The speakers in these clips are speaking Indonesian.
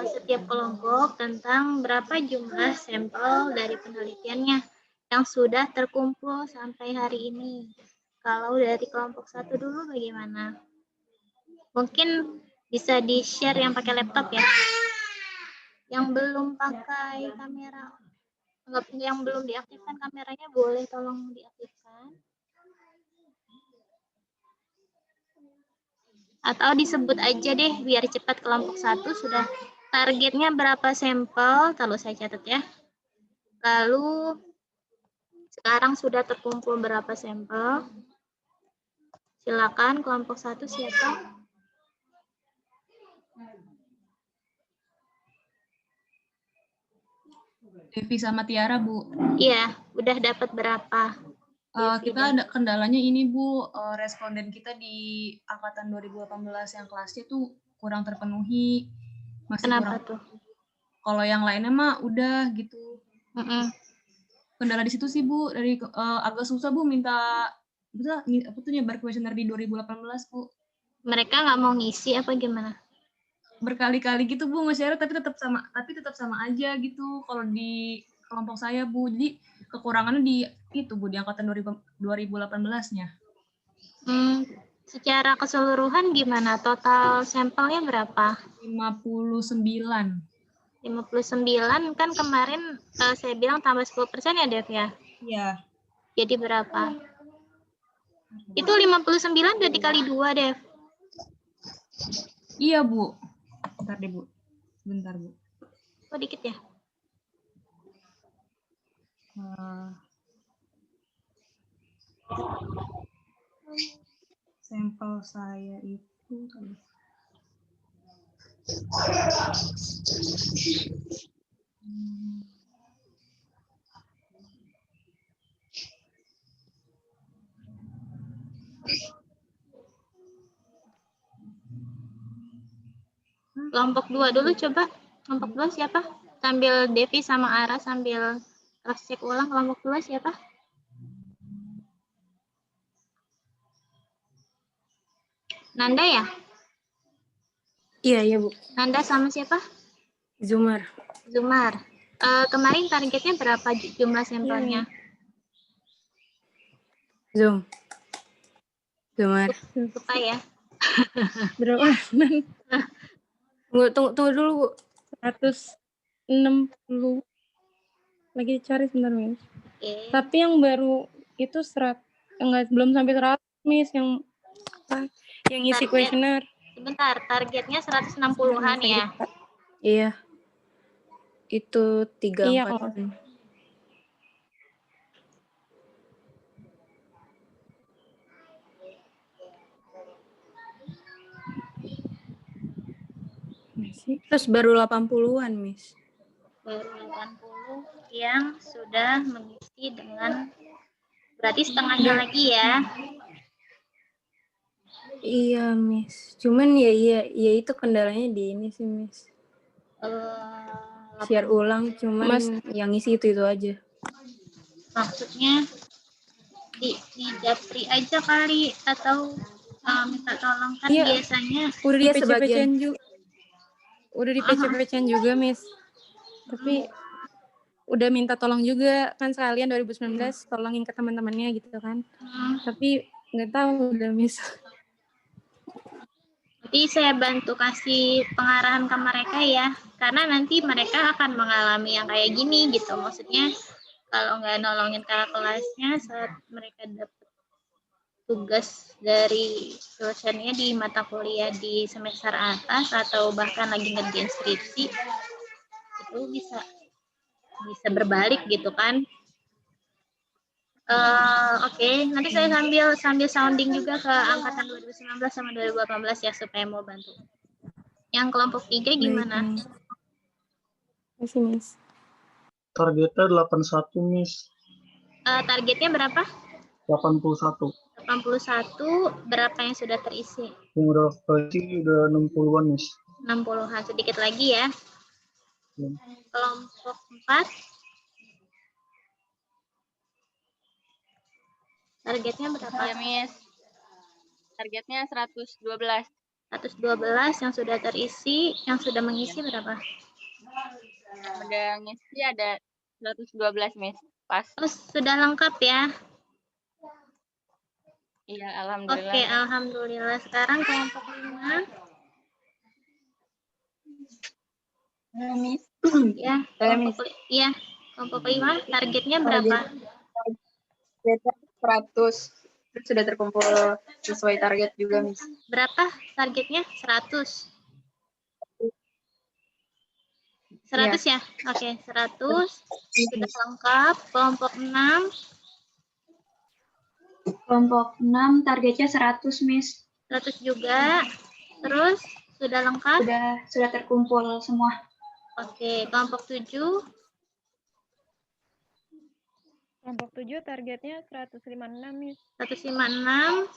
setiap kelompok tentang berapa jumlah sampel dari penelitiannya yang sudah terkumpul sampai hari ini. Kalau dari kelompok satu dulu bagaimana? Mungkin bisa di-share yang pakai laptop ya. Yang belum pakai kamera, yang belum diaktifkan kameranya boleh tolong diaktifkan. Atau disebut aja deh biar cepat kelompok satu sudah targetnya berapa sampel, kalau saya catat ya. Lalu sekarang sudah terkumpul berapa sampel. Silakan kelompok satu siapa? Devi sama Tiara, Bu. Iya, udah dapat berapa? Kita ada kendalanya ini, Bu. Responden kita di angkatan 2018 yang kelasnya tuh kurang terpenuhi. Masih Kenapa kurang. tuh? Kalau yang lainnya mah udah gitu. Kendala di situ sih, Bu. Dari agak susah, Bu, minta apa tuh nyebar kuesioner di 2018, Bu. Mereka nggak mau ngisi apa gimana? Berkali-kali gitu, Bu, nge-share tapi tetap sama aja gitu kalau di kelompok saya, Bu. Jadi kekurangannya di itu, Bu, di angkatan 2018-nya. Secara keseluruhan gimana? Total sampelnya berapa? 59. 59 kan kemarin saya bilang tambah 10% ya, Dev ya? Iya. Jadi berapa? Itu 59 udah dikali 2, Dev. Iya, Bu. Bentar deh, Bu. Bentar, Bu. Kok dikit ya? Sampel saya itu Kelompok 2 dulu coba. Kelompok 2 siapa? Sambil Devi sama Ara sambil cross check ulang. Kelompok 2 siapa? Nanda ya? Iya, Bu. Nanda sama siapa? Zumar. Kemarin targetnya berapa jumlah sampelnya? Zumar. Lupa ya. Berapa? Tunggu dulu, Bu. 160. Lagi cari sebentar, Miss. Okay. Tapi yang baru itu belum sampai 100, Miss, yang isi kuesioner. Sebentar, targetnya 160-an ya? Iya. Itu 34. Iya, terus baru 80-an, Miss. Baru 80 yang sudah mengisi dengan berarti setengahnya lagi ya? Iya, Miss. Cuman ya itu kendalanya di ini sih, Miss. Share ulang, cuman yang isi itu aja. Maksudnya di japri aja kali atau minta tolong kan biasanya udah di PC-PC-an juga. Udah di PC-PC-an juga, Miss. Tapi udah minta tolong juga kan sekalian 2019 tolongin ke teman-temannya gitu kan. Tapi nggak tahu udah, Miss. Jadi saya bantu kasih pengarahan ke mereka ya, karena nanti mereka akan mengalami yang kayak gini gitu. Maksudnya kalau nggak nolongin kakak kelasnya saat mereka dapat tugas dari dosennya di mata kuliah di semester atas atau bahkan lagi ngerjain skripsi, itu bisa berbalik gitu kan. Oke. Nanti saya sambil sounding juga ke angkatan 2019 sama 2018 ya supaya mau bantu. Yang kelompok 3 gimana? Masih, Miss. Targetnya 81, Miss. Targetnya berapa? 81. 81, berapa yang sudah terisi? Yang udah terisi udah 60-an, Miss. 60-an, sedikit lagi ya. Kelompok 4. Targetnya berapa? Ya, Miss. Targetnya 112. 112 yang sudah terisi, yang sudah mengisi berapa? Udah ngisi ada 112, Miss. Pas. Oh, sudah lengkap ya? Iya, alhamdulillah. Oke, alhamdulillah. Sekarang kelompok 5. Ya, Miss. Ya, kelompok 5 targetnya berapa? Target 100. Sudah terkumpul sesuai target juga, Miss. Berapa targetnya? 100. 100 ya? Oke, 100. Sudah lengkap. Kelompok 6. Kelompok 6 targetnya 100, Miss. 100 juga. Terus sudah lengkap? Sudah terkumpul semua. Oke, kelompok 7. Kelompok 7 targetnya 156, Miss. 156.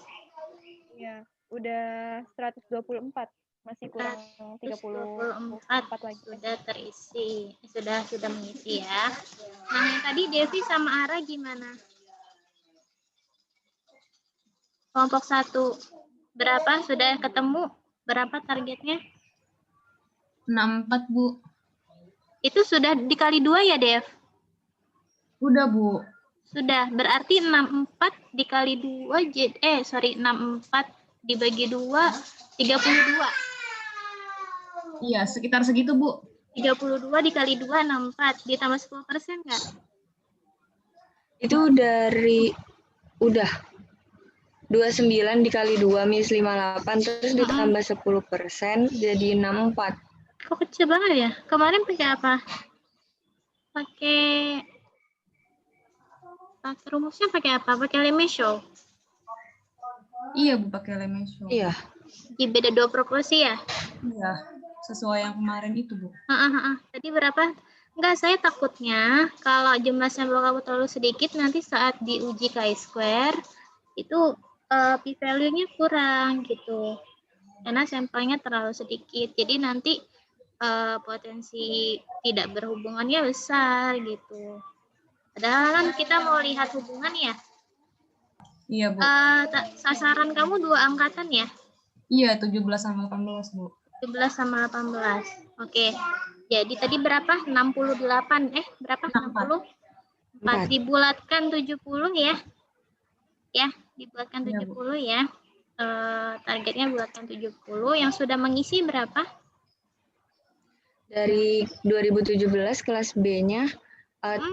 Iya, udah 124. Masih kurang 34 lagi. Sudah terisi. Sudah mengisi ya. Nah, yang tadi Devi sama Ara gimana? Kelompok 1. Berapa? Sudah ketemu? Berapa targetnya? 64, Bu. Itu sudah dikali 2 ya, Dev? Udah, Bu. Sudah. Berarti 64 dikali 2, 64 dibagi 2, 32. Iya, sekitar segitu, Bu. 32 dikali 2, 64. Ditambah 10% nggak? Itu udah 29 dikali 2, Miss, 58, terus ditambah 10%, jadi 64. Kok kecil banget ya? Kemarin pakai apa? Pakai rumusnya pakai apa? Pakai Lemeshow? Iya, Bu, pakai Lemeshow. Iya. Di beda 2 proporsi ya? Iya, sesuai yang kemarin itu, Bu. Tadi berapa? Enggak, saya takutnya kalau jumlah sampel kamu terlalu sedikit, nanti saat diuji chi-square, itu p-value-nya kurang gitu. Karena sampelnya terlalu sedikit. Jadi nanti potensi tidak berhubungannya besar gitu. Padahal kan kita mau lihat hubungan ya. Iya, Bu. Sasaran kamu 2 angkatan ya? Iya, 17 sama 18, Bu. 17 sama 18. Oke. Jadi tadi berapa? 68. Berapa? 60? 4. Dibulatkan 70 ya. Ya, dibulatkan 70 ya. Targetnya bulatkan 70. Yang sudah mengisi berapa? Dari 2017 kelas B-nya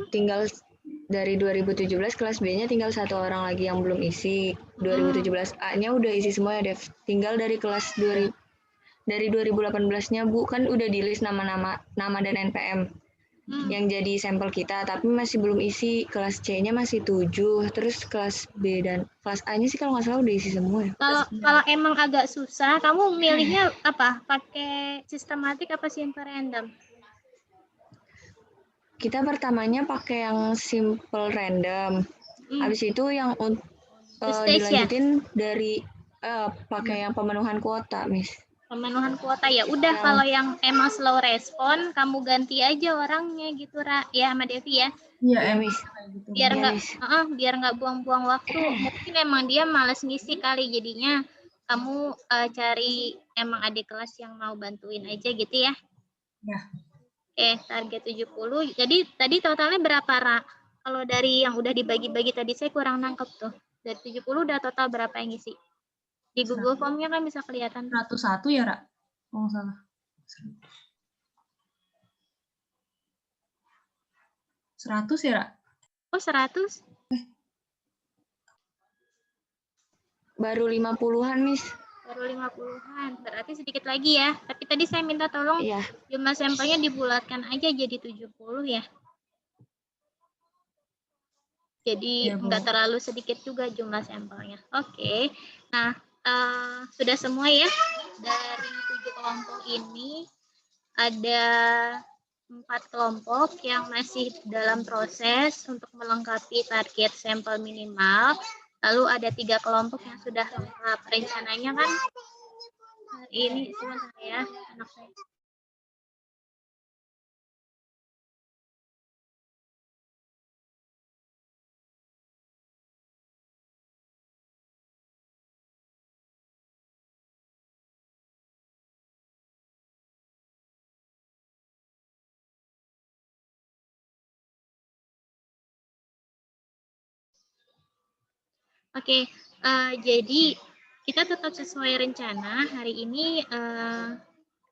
tinggal dari 2017 kelas B-nya tinggal 1 orang lagi yang belum isi. 2017 A-nya udah isi semua ya, Dev. Tinggal dari kelas dari 2018-nya, Bu, kan udah di list nama dan NPM yang jadi sampel kita, tapi masih belum isi. Kelas C-nya masih 7, terus kelas B dan kelas A-nya sih kalau nggak salah udah isi semua ya. Kalau emang agak susah, kamu milihnya apa? Pakai sistematik apa simple random? Kita pertamanya pakai yang simple random. Habis itu yang dilanjutin dari pakai yang pemenuhan kuota, Miss. Pemenuhan kuota ya. Udah, kalau yang emang slow respon, kamu ganti aja orangnya gitu, Ra. Ya, sama Devi ya. Iya, Miss. Biar nggak buang-buang waktu. Mungkin emang dia malas ngisi kali, jadinya kamu cari emang adik kelas yang mau bantuin aja gitu ya. Ya. Target 70. Jadi tadi totalnya berapa, Ra? Kalau dari yang udah dibagi-bagi tadi saya kurang nangkep tuh. Dari 70 udah total berapa yang ngisi? Di Google Form-nya kan bisa kelihatan. 101 ya, Ra? Oh, nggak salah. 100 ya, Ra? Oh, 100? Baru 50-an, Miss. Baru 50-an. Berarti sedikit lagi ya. Tapi tadi saya minta tolong jumlah sampelnya dibulatkan aja jadi 70 ya. Jadi nggak terlalu sedikit juga jumlah sampelnya. Oke. Nah, sudah semua ya. Dari 7 kelompok ini ada 4 kelompok yang masih dalam proses untuk melengkapi target sampel minimal. Lalu ada 3 kelompok yang sudah lengkap. Rencananya kan ini sebentar ya, anak saya. Oke, jadi kita tetap sesuai rencana. Hari ini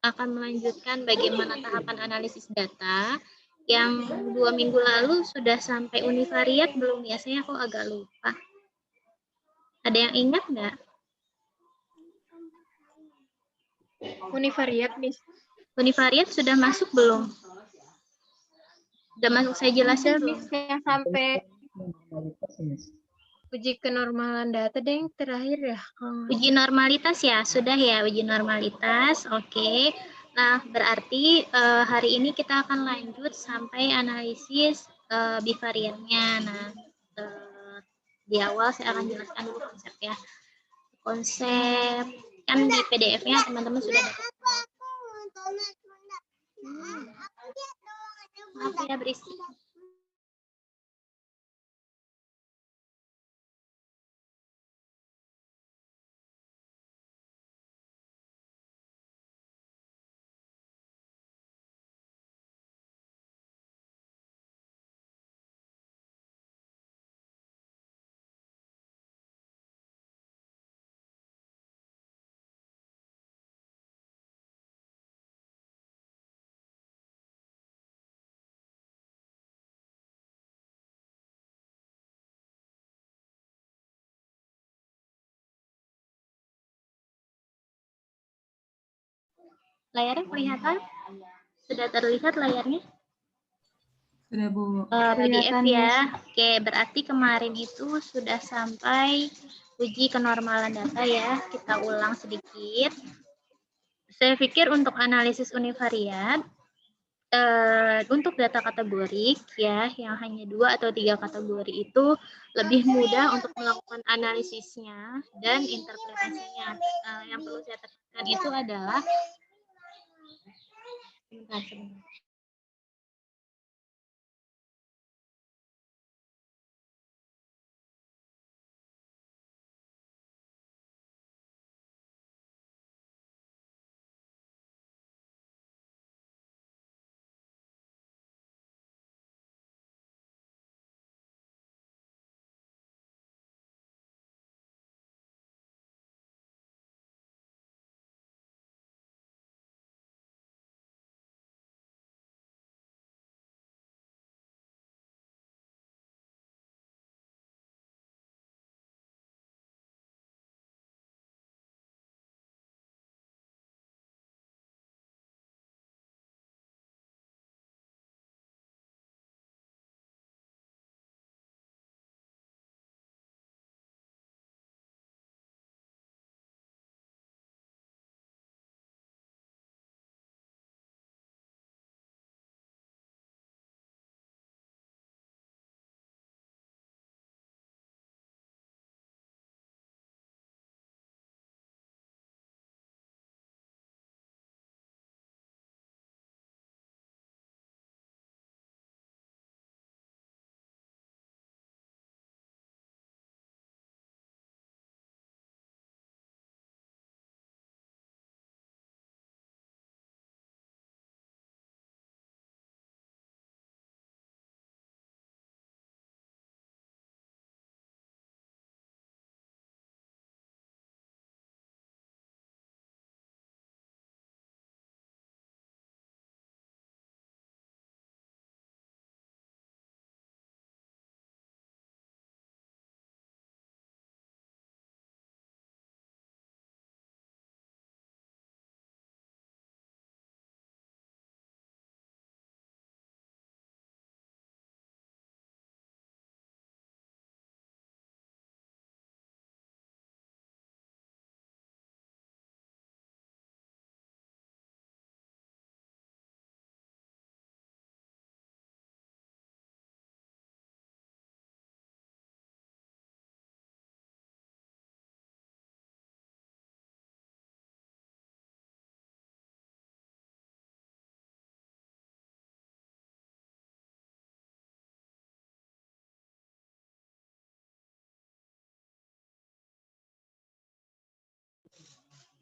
akan melanjutkan bagaimana tahapan analisis data. Yang 2 minggu lalu sudah sampai univariat belum ya? Saya kok agak lupa. Ada yang ingat nggak? Univariat, Miss. Univariat sudah masuk belum? Sudah masuk saya jelasin belum? Miss, yang sampai Normalitas, Miss. uji kenormalan data deh yang terakhir ya. Uji normalitas ya, sudah ya uji normalitas. Oke. Nah, berarti hari ini kita akan lanjut sampai analisis bivariannya. Nah, di awal saya akan jelaskan dulu konsepnya. Konsep kan di PDF-nya teman-teman sudah dapat. Maaf ya berisik. Layarnya kelihatan? Sudah terlihat layarnya? Sudah, Bu. PDF ya. Oke, berarti kemarin itu sudah sampai uji kenormalan data ya. Kita ulang sedikit. Saya pikir untuk analisis univariat, untuk data kategorik ya, yang hanya 2 atau 3 kategori itu lebih mudah untuk melakukan analisisnya dan interpretasinya. Yang perlu saya tekankan itu adalah sebentar.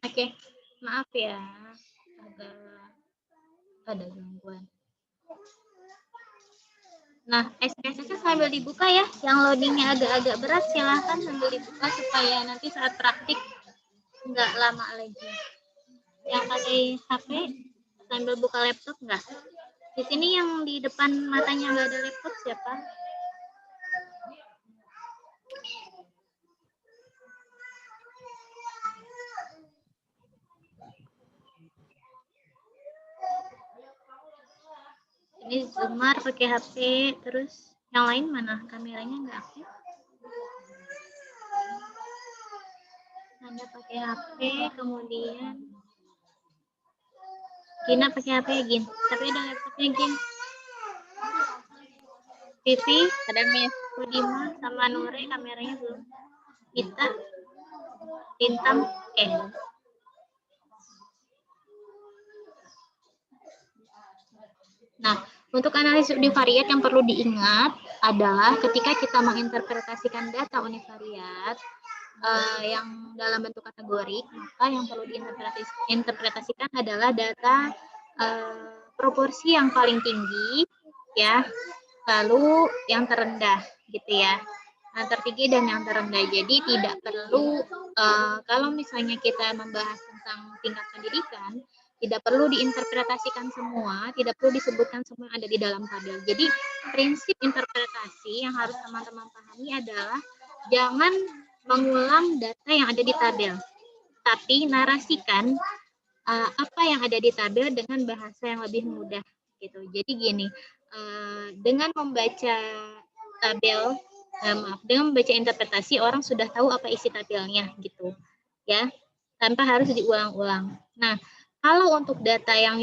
Oke, maaf ya, agak ada gangguan. Nah, SPSS sambil dibuka ya. Yang loadingnya agak-agak berat silahkan sambil dibuka supaya nanti saat praktik nggak lama lagi. Yang pakai HP sambil buka laptop nggak? Di sini yang di depan matanya nggak ada laptop siapa? Ini Zoomar pakai HP, terus yang lain mana? Kameranya nggak aktif. Anda pakai HP, kemudian Gina pakai HP ya, Gin. Tapi ada laptopnya, Gin. Vivi, Ada Miss. Budima, sama Nure, kameranya belum. Kita, Bintang, Nah, untuk analisis univariat yang perlu diingat adalah ketika kita menginterpretasikan data univariat yang dalam bentuk kategorik, maka yang perlu diinterpretasikan adalah data proporsi yang paling tinggi, ya, lalu yang terendah, gitu ya. Yang tertinggi dan yang terendah. Jadi tidak perlu kalau misalnya kita membahas tentang tingkat pendidikan, tidak perlu diinterpretasikan semua, tidak perlu disebutkan semua yang ada di dalam tabel. Jadi prinsip interpretasi yang harus teman-teman pahami adalah jangan mengulang data yang ada di tabel, tapi narasikan apa yang ada di tabel dengan bahasa yang lebih mudah gitu. Jadi gini, dengan membaca tabel, dengan membaca interpretasi orang sudah tahu apa isi tabelnya gitu, ya, tanpa harus diulang-ulang. Nah, kalau untuk data yang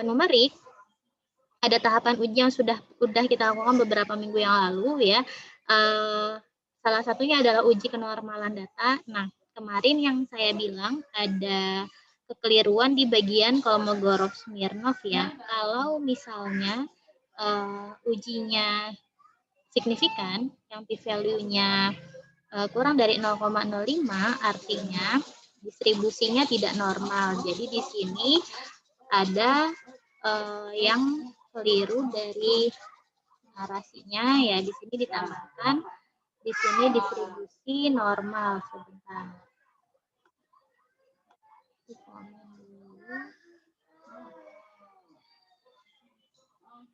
numerik, ada tahapan uji yang sudah kita lakukan beberapa minggu yang lalu ya. Salah satunya adalah uji kenormalan data. Nah, kemarin yang saya bilang ada kekeliruan di bagian Kolmogorov-Smirnov ya. Kalau misalnya ujinya signifikan, yang p-value-nya kurang dari 0,05, artinya distribusinya tidak normal. Jadi di sini ada yang keliru dari narasinya ya. Di sini ditambahkan, di sini distribusi normal. Sebentar.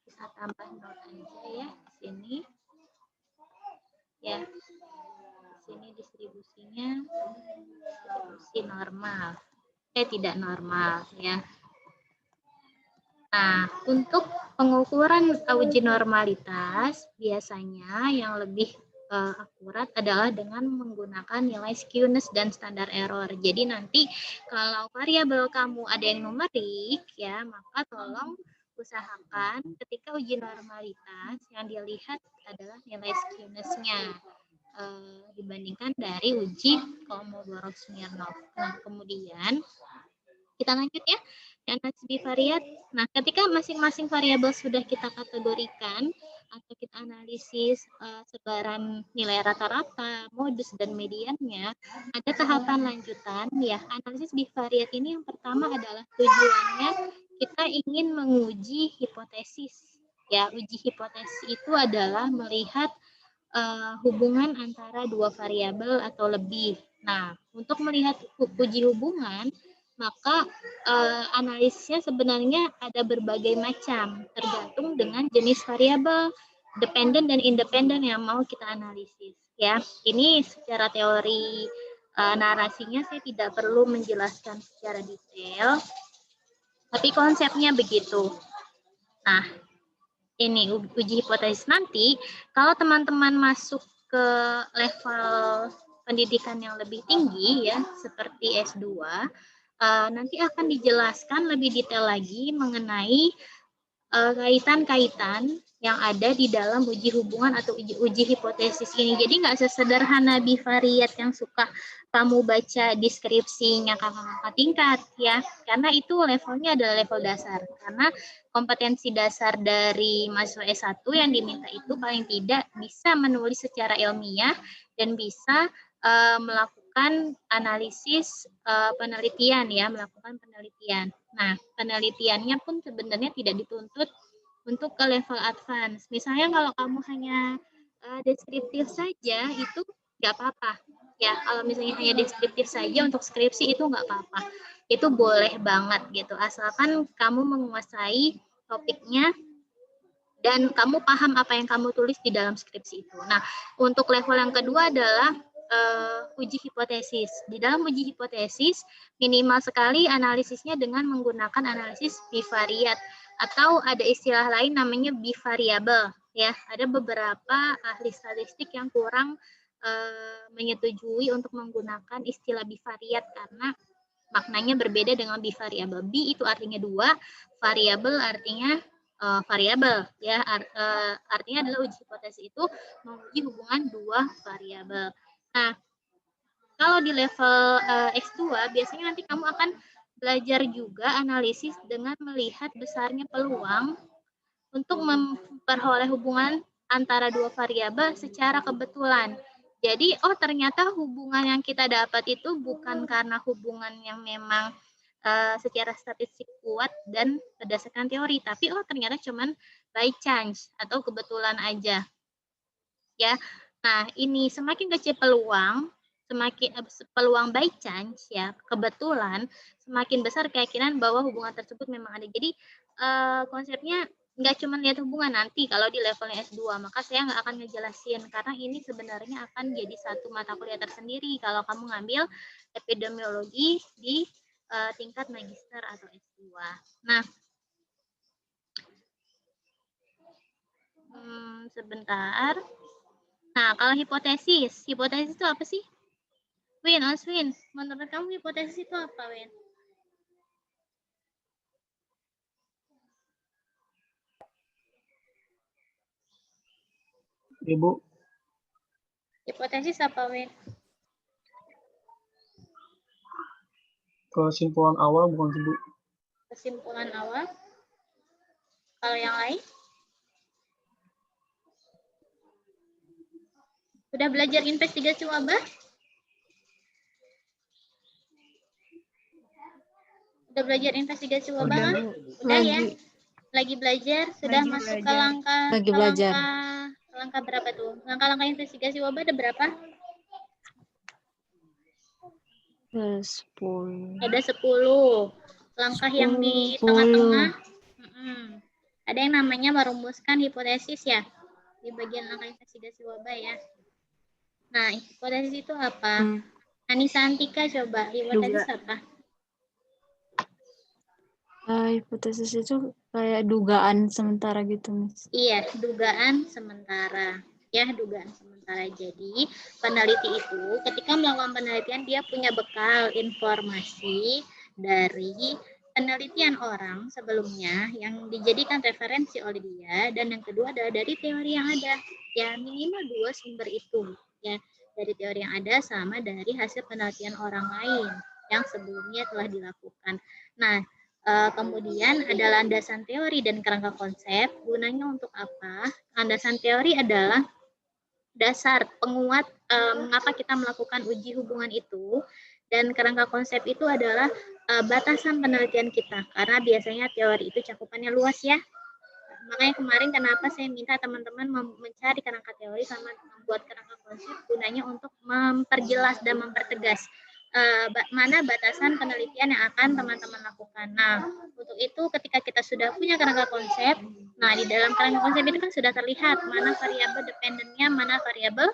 Kita tambah not aja ya di sini. Ya. Ini distribusinya distribusi normal, tidak normal ya. Nah, untuk pengukuran uji normalitas biasanya yang lebih akurat adalah dengan menggunakan nilai skewness dan standar error. Jadi nanti kalau variabel kamu ada yang numerik ya, maka tolong usahakan ketika uji normalitas yang dilihat adalah nilai skewness-nya dibandingkan dari uji Kolmogorov-Smirnov. Nah, kemudian kita lanjut ya, analisis bivariat. Nah, ketika masing-masing variabel sudah kita kategorikan atau kita analisis sebaran nilai rata-rata, modus dan mediannya, ada tahapan lanjutan ya. Analisis bivariat ini yang pertama adalah tujuannya kita ingin menguji hipotesis. Ya, uji hipotesis itu adalah melihat hubungan antara dua variabel atau lebih. Nah, untuk melihat uji hubungan, maka analisisnya sebenarnya ada berbagai macam, tergantung dengan jenis variabel, dependen dan independen yang mau kita analisis. Ya, ini secara teori narasinya saya tidak perlu menjelaskan secara detail, tapi konsepnya begitu. Nah, ini uji hipotesis nanti, kalau teman-teman masuk ke level pendidikan yang lebih tinggi ya, seperti S2, nanti akan dijelaskan lebih detail lagi mengenai kaitan-kaitan yang ada di dalam uji hubungan atau uji hipotesis ini. Jadi nggak sesederhana bivariat yang suka kamu baca deskripsinya kakak-kakak tingkat ya, karena itu levelnya adalah level dasar. Karena kompetensi dasar dari mahasiswa S1 yang diminta itu paling tidak bisa menulis secara ilmiah dan bisa melakukan analisis penelitian ya, melakukan penelitian. Nah, penelitiannya pun sebenarnya tidak dituntut untuk ke level advance. Misalnya kalau kamu hanya deskriptif saja itu nggak apa-apa. Ya, kalau misalnya hanya deskriptif saja untuk skripsi itu nggak apa-apa. Itu boleh banget gitu, asalkan kamu menguasai topiknya dan kamu paham apa yang kamu tulis di dalam skripsi itu. Nah, untuk level yang kedua adalah uji hipotesis. Di dalam uji hipotesis, minimal sekali analisisnya dengan menggunakan analisis bivariat atau ada istilah lain namanya bivariabel. Ya, ada beberapa ahli statistik yang kurang menyetujui untuk menggunakan istilah bivariat karena maknanya berbeda dengan bivariabel. Bi itu artinya dua, variabel artinya variabel, ya. Artinya adalah uji hipotesis itu menguji hubungan dua variabel. Nah, kalau di level X2 biasanya nanti kamu akan belajar juga analisis dengan melihat besarnya peluang untuk memperoleh hubungan antara dua variabel secara kebetulan. Jadi, oh ternyata hubungan yang kita dapat itu bukan karena hubungan yang memang secara statistik kuat dan berdasarkan teori, tapi oh ternyata cuman by chance atau kebetulan aja. Ya. Nah, ini semakin kecil peluang, semakin peluang by chance ya, kebetulan, semakin besar keyakinan bahwa hubungan tersebut memang ada. Jadi konsepnya nggak cuma lihat hubungan nanti kalau di levelnya S2, maka saya nggak akan ngejelasin karena ini sebenarnya akan jadi satu mata kuliah tersendiri kalau kamu ngambil epidemiologi di tingkat magister atau S2. Nah, sebentar. Nah, kalau hipotesis itu apa sih? Win, Oswin, menurut kamu hipotesis itu apa, Win? Ibu, Hipotesis apa, Win? kesimpulan awal bukan sih, Bu? Kesimpulan awal. Kalau yang lain? Sudah belajar investigasi wabah? Sudah belajar investigasi wabah kan? Sudah ya? Lagi belajar? Sudah masuk ke langkah langkah berapa tuh? Langkah-langkah investigasi wabah ada berapa? 10. Ada 10. Langkah yang di tengah-tengah. Ada yang namanya merumuskan hipotesis ya. Di bagian langkah investigasi wabah ya. Nah, hipotesis itu apa? Anissa Antika coba, hipotesis apa? Hipotesis itu kayak dugaan sementara gitu, Miss. Iya, dugaan sementara. Ya, dugaan sementara. Jadi, peneliti itu ketika melakukan penelitian dia punya bekal informasi dari penelitian orang sebelumnya yang dijadikan referensi oleh dia, dan yang kedua adalah dari teori yang ada. Ya, minimal 2 sumber itu. Ya, dari teori yang ada sama dari hasil penelitian orang lain yang sebelumnya telah dilakukan. Nah, kemudian ada landasan teori dan kerangka konsep. Gunanya untuk apa? Landasan teori adalah dasar penguat mengapa kita melakukan uji hubungan itu, dan kerangka konsep itu adalah batasan penelitian kita, karena biasanya teori itu cakupannya luas ya. Makanya kemarin kenapa saya minta teman-teman mencari kerangka teori sama membuat kerangka konsep, gunanya untuk memperjelas dan mempertegas mana batasan penelitian yang akan teman-teman lakukan. Nah, untuk itu ketika kita sudah punya kerangka konsep, nah di dalam kerangka konsep itu kan sudah terlihat mana variabel dependennya, mana variabel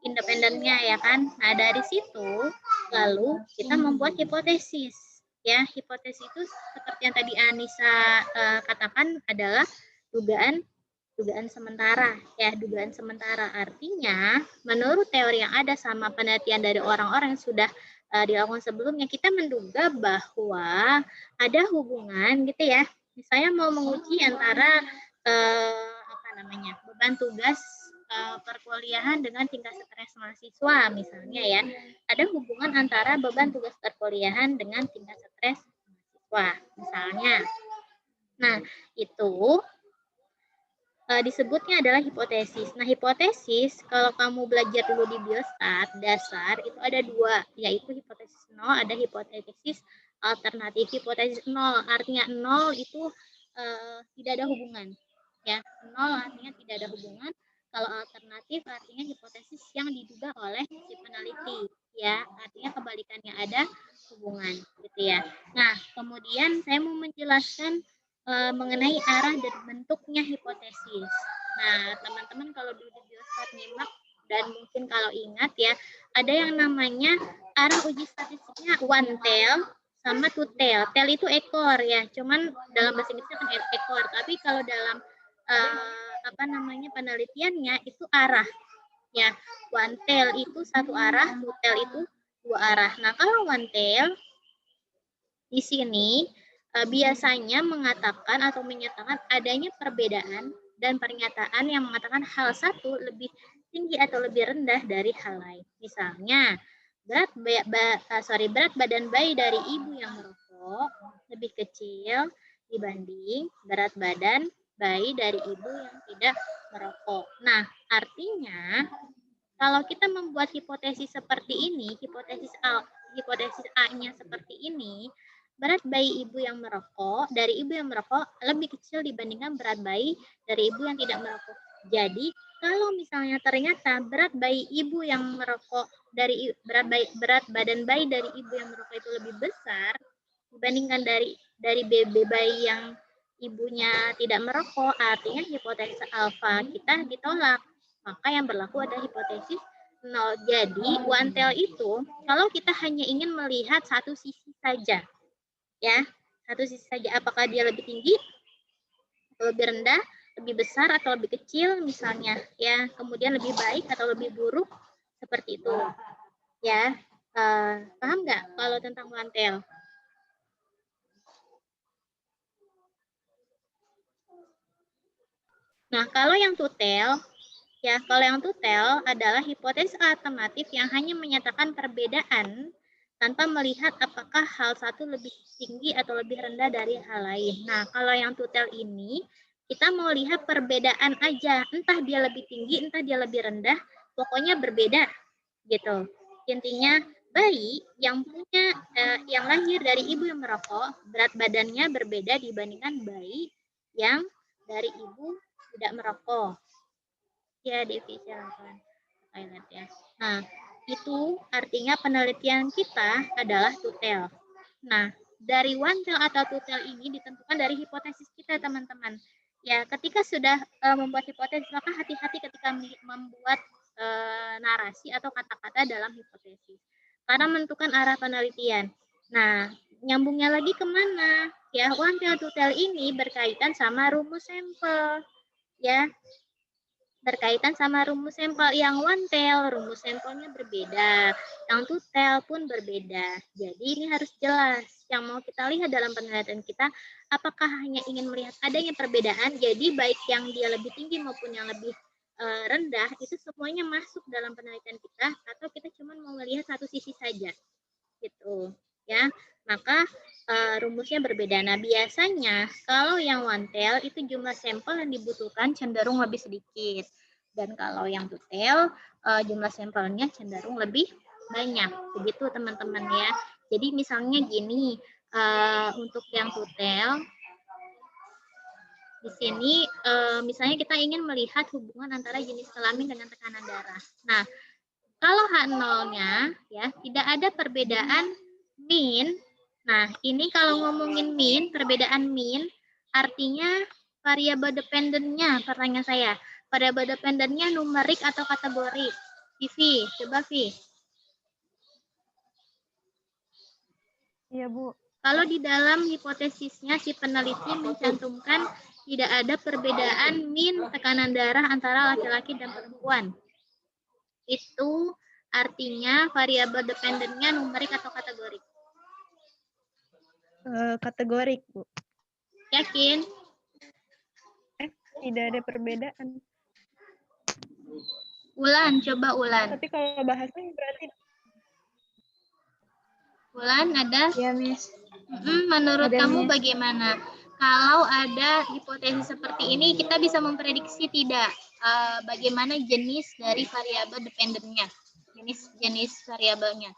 independennya ya kan. Nah, dari situ lalu kita membuat hipotesis. Ya, hipotesis itu seperti yang tadi Anissa katakan adalah dugaan sementara. Ya, dugaan sementara artinya menurut teori yang ada sama penelitian dari orang-orang yang sudah dilakukan sebelumnya, kita menduga bahwa ada hubungan gitu ya. Misalnya mau menguji antara beban tugas perkuliahan dengan tingkat stres mahasiswa misalnya ya. Ada hubungan antara beban tugas perkuliahan dengan tingkat stres mahasiswa misalnya. Nah, itu disebutnya adalah hipotesis. Nah, hipotesis kalau kamu belajar dulu di biostat dasar itu ada 2, yaitu hipotesis 0, ada hipotesis alternatif. Hipotesis 0 artinya 0 itu tidak ada hubungan. Ya, nol artinya tidak ada hubungan. Kalau alternatif artinya hipotesis yang diduga oleh si peneliti. Ya, artinya kebalikannya ada hubungan, gitu ya. Nah, kemudian saya mau menjelaskan mengenai arah dan bentuknya hipotesis. Nah, teman-teman kalau dulu di Biostat nyimak dan mungkin kalau ingat ya, ada yang namanya arah uji statistiknya one tail sama two tail. Tail itu ekor ya, cuman dalam bahasa Inggrisnya kan ekor, tapi kalau dalam penelitiannya itu arah ya. One tail itu satu arah, two tail itu dua arah. Nah, kalau one tail di sini biasanya mengatakan atau menyatakan adanya perbedaan dan pernyataan yang mengatakan hal satu lebih tinggi atau lebih rendah dari hal lain. Misalnya, berat badan bayi dari ibu yang merokok lebih kecil dibanding berat badan bayi dari ibu yang tidak merokok. Nah, artinya kalau kita membuat hipotesis seperti ini, hipotesis A-nya seperti ini, berat bayi ibu yang merokok dari ibu yang merokok lebih kecil dibandingkan berat bayi dari ibu yang tidak merokok. Jadi, kalau misalnya ternyata berat bayi ibu yang merokok dari berat badan bayi dari ibu yang merokok itu lebih besar dibandingkan dari bayi yang ibunya tidak merokok, artinya hipotesis alfa kita ditolak. Maka yang berlaku ada hipotesis nol. Jadi, one tail itu kalau kita hanya ingin melihat satu sisi saja, ya, satu sisi saja, apakah dia lebih tinggi, lebih rendah, lebih besar atau lebih kecil, misalnya, ya, kemudian lebih baik atau lebih buruk, seperti itu, ya. Paham nggak kalau tentang one tail? Nah, kalau yang two tail, ya, kalau yang two tail adalah hipotesis alternatif yang hanya menyatakan perbedaan tanpa melihat apakah hal satu lebih tinggi atau lebih rendah dari hal lain. Nah, kalau yang two tail ini, kita mau lihat perbedaan aja, entah dia lebih tinggi, entah dia lebih rendah, pokoknya berbeda, gitu. Intinya, bayi yang lahir dari ibu yang merokok, berat badannya berbeda dibandingkan bayi yang dari ibu tidak merokok. Ya, divisi 8 toilet ya. Nah, itu artinya penelitian kita adalah two tail. Nah, dari one tail atau two tail ini ditentukan dari hipotesis kita, teman-teman. Ya, ketika sudah membuat hipotesis, maka hati-hati ketika membuat narasi atau kata-kata dalam hipotesis. Karena menentukan arah penelitian. Nah, nyambungnya lagi kemana? Ya, one tail two tail ini berkaitan sama rumus sampel. Ya, berkaitan sama rumus sampel. Yang one tail, rumus sampelnya berbeda. Yang two tail pun berbeda. Jadi ini harus jelas. Yang mau kita lihat dalam penelitian kita, apakah hanya ingin melihat adanya perbedaan, jadi baik yang dia lebih tinggi maupun yang lebih rendah, itu semuanya masuk dalam penelitian kita, atau kita cuma mau melihat satu sisi saja. Gitu. Ya, maka rumusnya berbeda. Nah, biasanya kalau yang one tail itu jumlah sampel yang dibutuhkan cenderung lebih sedikit. Dan kalau yang two tail, jumlah sampelnya cenderung lebih banyak. Begitu, teman-teman ya. Jadi misalnya gini, untuk yang two tail, di sini misalnya kita ingin melihat hubungan antara jenis kelamin dengan tekanan darah. Nah, kalau H0-nya ya tidak ada perbedaan mean. Nah, ini kalau ngomongin mean, perbedaan mean artinya variabel dependennya, pertanyaan saya. Variabel dependennya numerik atau kategori? Vivi, coba Vi. Iya, Bu. Kalau di dalam hipotesisnya si peneliti mencantumkan tidak ada perbedaan mean tekanan darah antara laki-laki dan perempuan. Itu artinya variabel dependennya numerik atau kategorik? Kategorik, Bu. Yakin? Tidak ada perbedaan. Ulan, coba Ulan. Tapi kalau bahasanya berarti Ulan ada? Ya, Miss. Menurut Ada, kamu Miss. bagaimana? Kalau ada hipotesis seperti ini, kita bisa memprediksi tidak bagaimana jenis dari variabel dependennya, jenis variabelnya?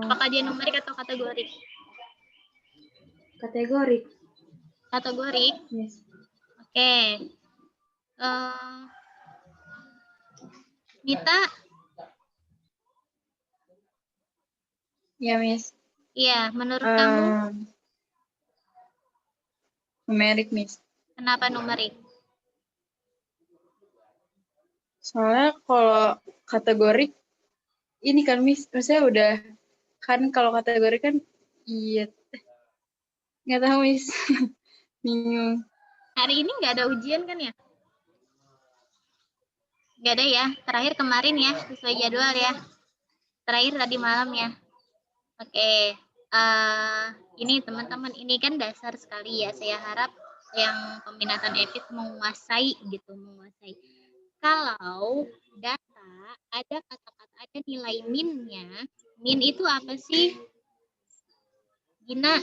Apakah dia numerik atau kategorik? Kategorik. Kategori. Yes. Oke. Mita? Ya, Miss. Iya, menurut kamu Numerik, Miss. kenapa numerik? Soalnya kalau kategori ini kan, Miss, maksudnya udah kan kalau kategori kan iya. Nggak tahu, Miss. Bingung. Hari ini nggak ada ujian kan ya? Nggak ada ya? Terakhir kemarin ya, sesuai jadwal ya. Terakhir tadi malam ya. Oke. Ini teman-teman, ini kan dasar sekali ya. Saya harap yang peminatan EPIT menguasai gitu, menguasai. Kalau data ada kata-kata, ada nilai min-nya. Min itu apa sih? Gina?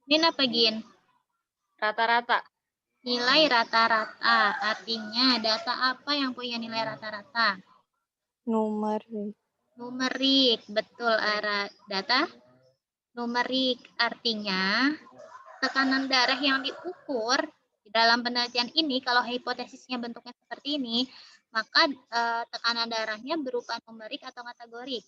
Min apa, Gin? Rata-rata. Nilai rata-rata. Artinya data apa yang punya nilai rata-rata? Numerik. Numerik, betul, data numerik. Artinya tekanan darah yang diukur di dalam penelitian ini, kalau hipotesisnya bentuknya seperti ini, maka tekanan darahnya berupa numerik atau kategorik?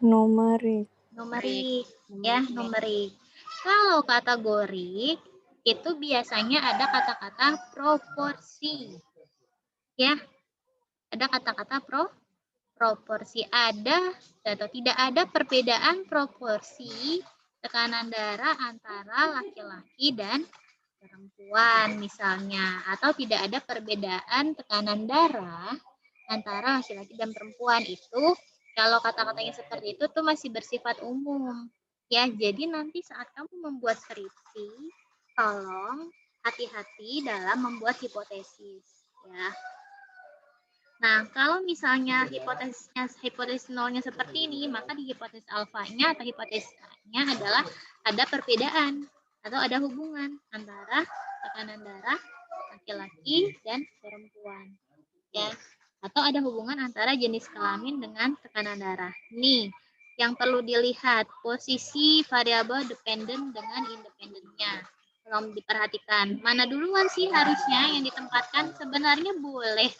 Numerik. Numerik, ya, numerik. Kalau kategorik, itu biasanya ada kata-kata proporsi. Ya, ada kata-kata proporsi. Ada atau tidak ada perbedaan proporsi tekanan darah antara laki-laki dan perempuan misalnya, atau tidak ada perbedaan tekanan darah antara laki-laki dan perempuan. Itu kalau kata-katanya seperti itu tuh masih bersifat umum ya. Jadi nanti saat kamu membuat skripsi, tolong hati-hati dalam membuat hipotesis ya. Nah, kalau misalnya hipotesis nolnya seperti ini, maka di hipotesis alfanya atau hipotesisnya adalah ada perbedaan atau ada hubungan antara tekanan darah laki-laki dan perempuan. Ya, atau ada hubungan antara jenis kelamin dengan tekanan darah. Nih, yang perlu dilihat posisi variabel dependen dengan independennya. Tolong diperhatikan. Mana duluan sih harusnya yang ditempatkan? Sebenarnya boleh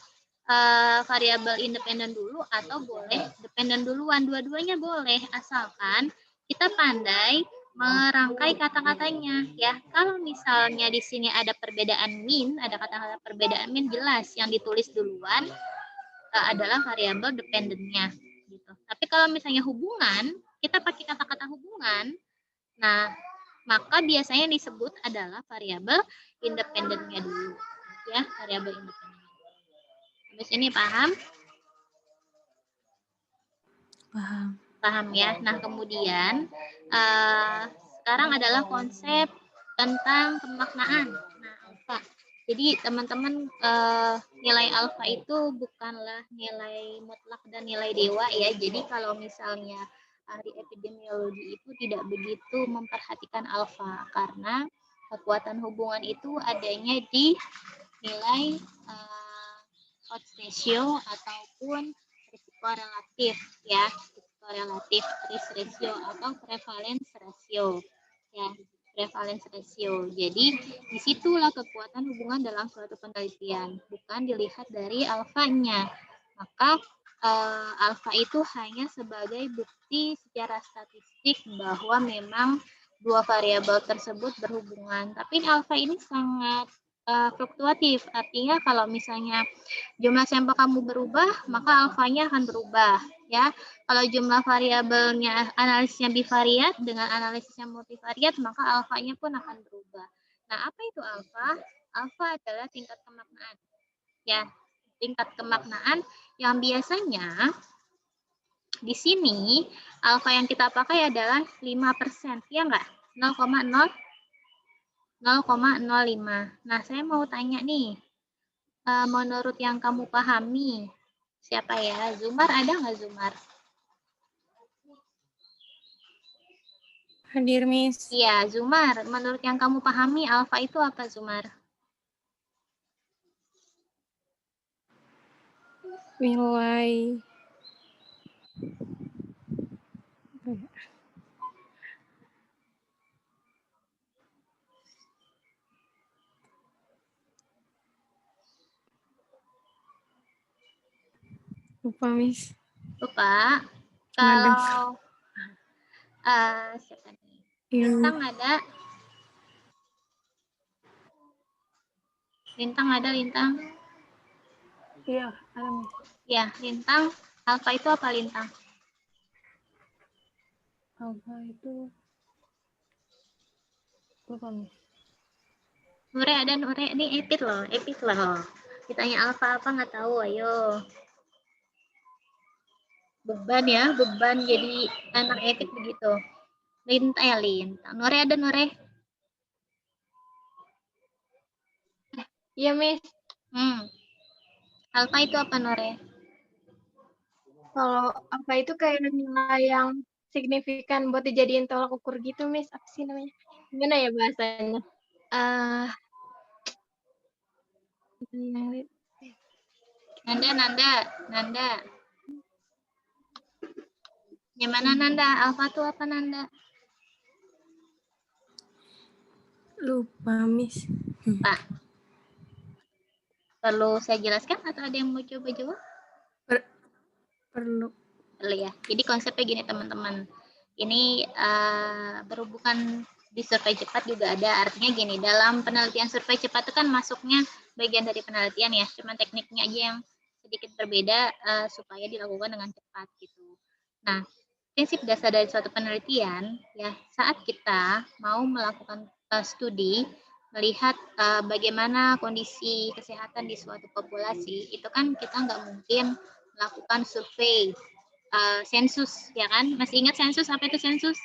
variabel independen dulu atau boleh dependen duluan, dua-duanya boleh asalkan kita pandai merangkai kata-katanya ya. Kalau misalnya di sini ada perbedaan min, ada kata-kata perbedaan min, jelas yang ditulis duluan adalah variabel dependennya gitu. Tapi kalau misalnya hubungan, kita pakai kata-kata hubungan, nah maka biasanya disebut adalah variabel independennya dulu ya, variabel independen. Habis ini paham? Paham. Paham ya. Nah, kemudian sekarang adalah konsep tentang pemaknaan. Nah, alfa. Jadi teman-teman, nilai alfa itu bukanlah nilai mutlak dan nilai dewa ya. Jadi kalau misalnya ahli epidemiologi itu tidak begitu memperhatikan alfa karena kekuatan hubungan itu adanya di nilai odds ratio ataupun risiko relatif ya, risiko relatif, risk ratio atau prevalence ratio ya, prevalence ratio. Jadi disitulah kekuatan hubungan dalam suatu penelitian, bukan dilihat dari alfanya. Maka alfa itu hanya sebagai bukti secara statistik bahwa memang dua variabel tersebut berhubungan. Tapi alfa ini sangat fluktuatif, artinya kalau misalnya jumlah sampel kamu berubah, maka alfanya akan berubah ya. Kalau jumlah variabelnya analisisnya bivariat dengan analisisnya multivariat, maka alfanya pun akan berubah. Nah, apa itu alfa? Alfa adalah tingkat kemaknaan ya, tingkat kemaknaan yang biasanya di sini alfa yang kita pakai adalah 5%, ya enggak? 0,05. Nah, saya mau tanya nih, menurut yang kamu pahami, siapa ya? Zumar ada nggak, Zumar? Hadir, Miss. Iya, Zumar. Menurut yang kamu pahami, alfa itu apa, Zumar? Nilai Lupa, Miss. Lupa. Madem. Kalau siapa nih? Iya. Lintang ada. Lintang. Iya, ada, Miss. Ya, lintang. Alfa itu apa lintang? Alfa itu lupa, Miss. Nure ada Nure. Ini epic loh. Ditanya alfa apa nggak tahu, ayo. Beban ya, beban jadi anak epic begitu. Lintang. Nure ada Nure. Iya, Miss. Alfa itu apa Nore? Kalau apa itu kayak nilai yang signifikan buat dijadiin tolak ukur gitu, Miss. Apa sih namanya? Gimana ya bahasanya? Nanda. Yang mana Nanda? Alfa itu apa Nanda? Lupa, Miss. Pak. Perlu saya jelaskan atau ada yang mau coba jawab? Perlu ya. Jadi konsepnya gini teman-teman. Ini berhubungan di survei cepat juga ada. Artinya gini, dalam penelitian survei cepat itu kan masuknya bagian dari penelitian ya. Cuma tekniknya aja yang sedikit berbeda supaya dilakukan dengan cepat gitu. Nah, prinsip dasar dari suatu penelitian ya, saat kita mau melakukan studi melihat bagaimana kondisi kesehatan di suatu populasi, itu kan kita nggak mungkin melakukan survei sensus, ya kan? Masih ingat sensus? Apa itu sensus?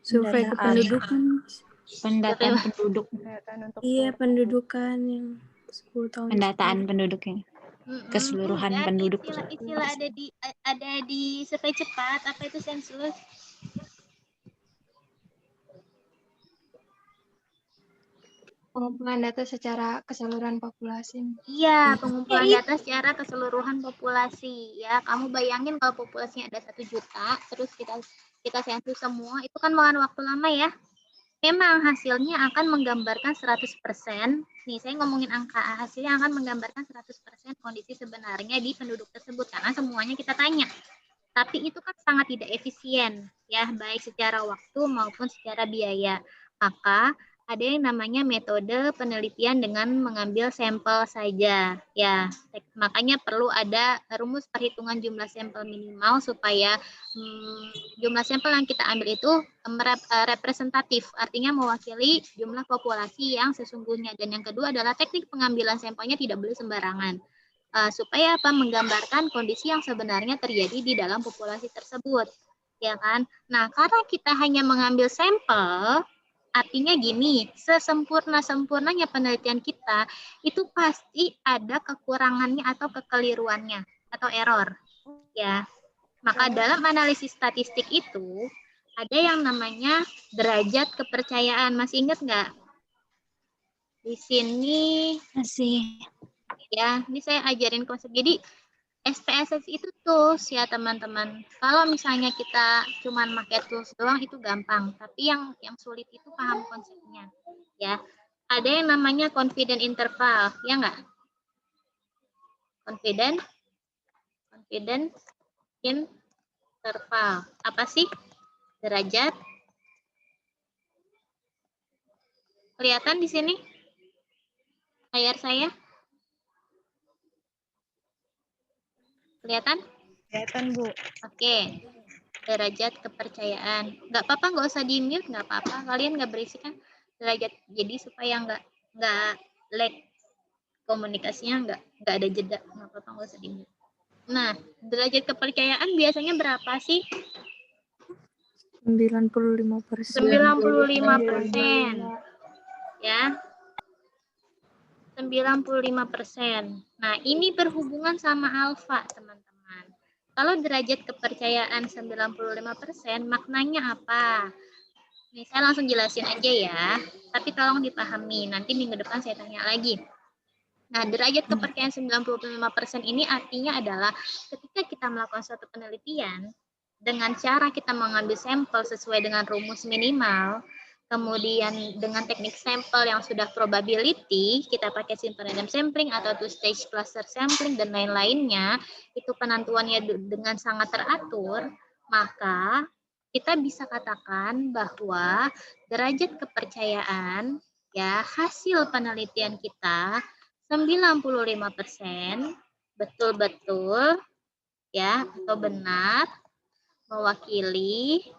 Survei kependudukan. Pendataan penduduk. Iya, pendudukan yang 10 tahun. Pendataan penduduknya. Keseluruhan penduduk. Istilah ada di survei cepat. Apa itu sensus? Pengumpulan data secara keseluruhan populasi. Iya, pengumpulan data secara keseluruhan populasi. Ya, kamu bayangin kalau populasinya ada 1 juta, terus kita sensus semua, itu kan makan waktu lama ya. Memang hasilnya akan menggambarkan 100%. Nih, saya ngomongin angka, hasilnya akan menggambarkan 100% kondisi sebenarnya di penduduk tersebut karena semuanya kita tanya. Tapi itu kan sangat tidak efisien ya, baik secara waktu maupun secara biaya. Maka ada yang namanya metode penelitian dengan mengambil sampel saja. Ya, makanya perlu ada rumus perhitungan jumlah sampel minimal supaya jumlah sampel yang kita ambil itu representatif, artinya mewakili jumlah populasi yang sesungguhnya. Dan yang kedua adalah teknik pengambilan sampelnya tidak boleh sembarangan. Supaya apa? Menggambarkan kondisi yang sebenarnya terjadi di dalam populasi tersebut. Ya kan? Nah, karena kita hanya mengambil sampel, artinya gini, sesempurna-sempurnanya penelitian kita, itu pasti ada kekurangannya atau kekeliruannya, atau error. Ya, maka dalam analisis statistik itu, ada yang namanya derajat kepercayaan. Masih ingat nggak? Di sini. Masih. Ya, ini saya ajarin konsep. Jadi, SPSS itu tools ya teman-teman. Kalau misalnya kita cuman pakai tools doang itu gampang, tapi yang sulit itu paham konsepnya. Ya, ada yang namanya confidence interval, ya nggak? Confidence interval. Apa sih? Derajat. Kelihatan di sini? Layar saya? Kelihatan? Kelihatan, Bu. Oke. Derajat kepercayaan. Nggak apa-apa, nggak usah di-mute, nggak apa-apa. Kalian nggak berisik kan? Derajat, jadi supaya nggak lag komunikasinya, nggak ada jeda. Nggak apa-apa, nggak usah di-mute. Nah, derajat kepercayaan biasanya berapa sih? 95%. 95%. Ya. 95%. Nah, ini berhubungan sama alfa, teman-teman. Kalau derajat kepercayaan 95%, maknanya apa? Nih, saya langsung jelasin aja ya. Tapi tolong dipahami, nanti minggu depan saya tanya lagi. Nah, derajat kepercayaan 95% ini artinya adalah ketika kita melakukan suatu penelitian, dengan cara kita mengambil sampel sesuai dengan rumus minimal, Kemudian dengan teknik sampel yang sudah probability, kita pakai simple random sampling atau two-stage cluster sampling dan lain-lainnya, itu penentuannya dengan sangat teratur, maka kita bisa katakan bahwa derajat kepercayaan ya hasil penelitian kita 95% betul-betul ya atau benar mewakili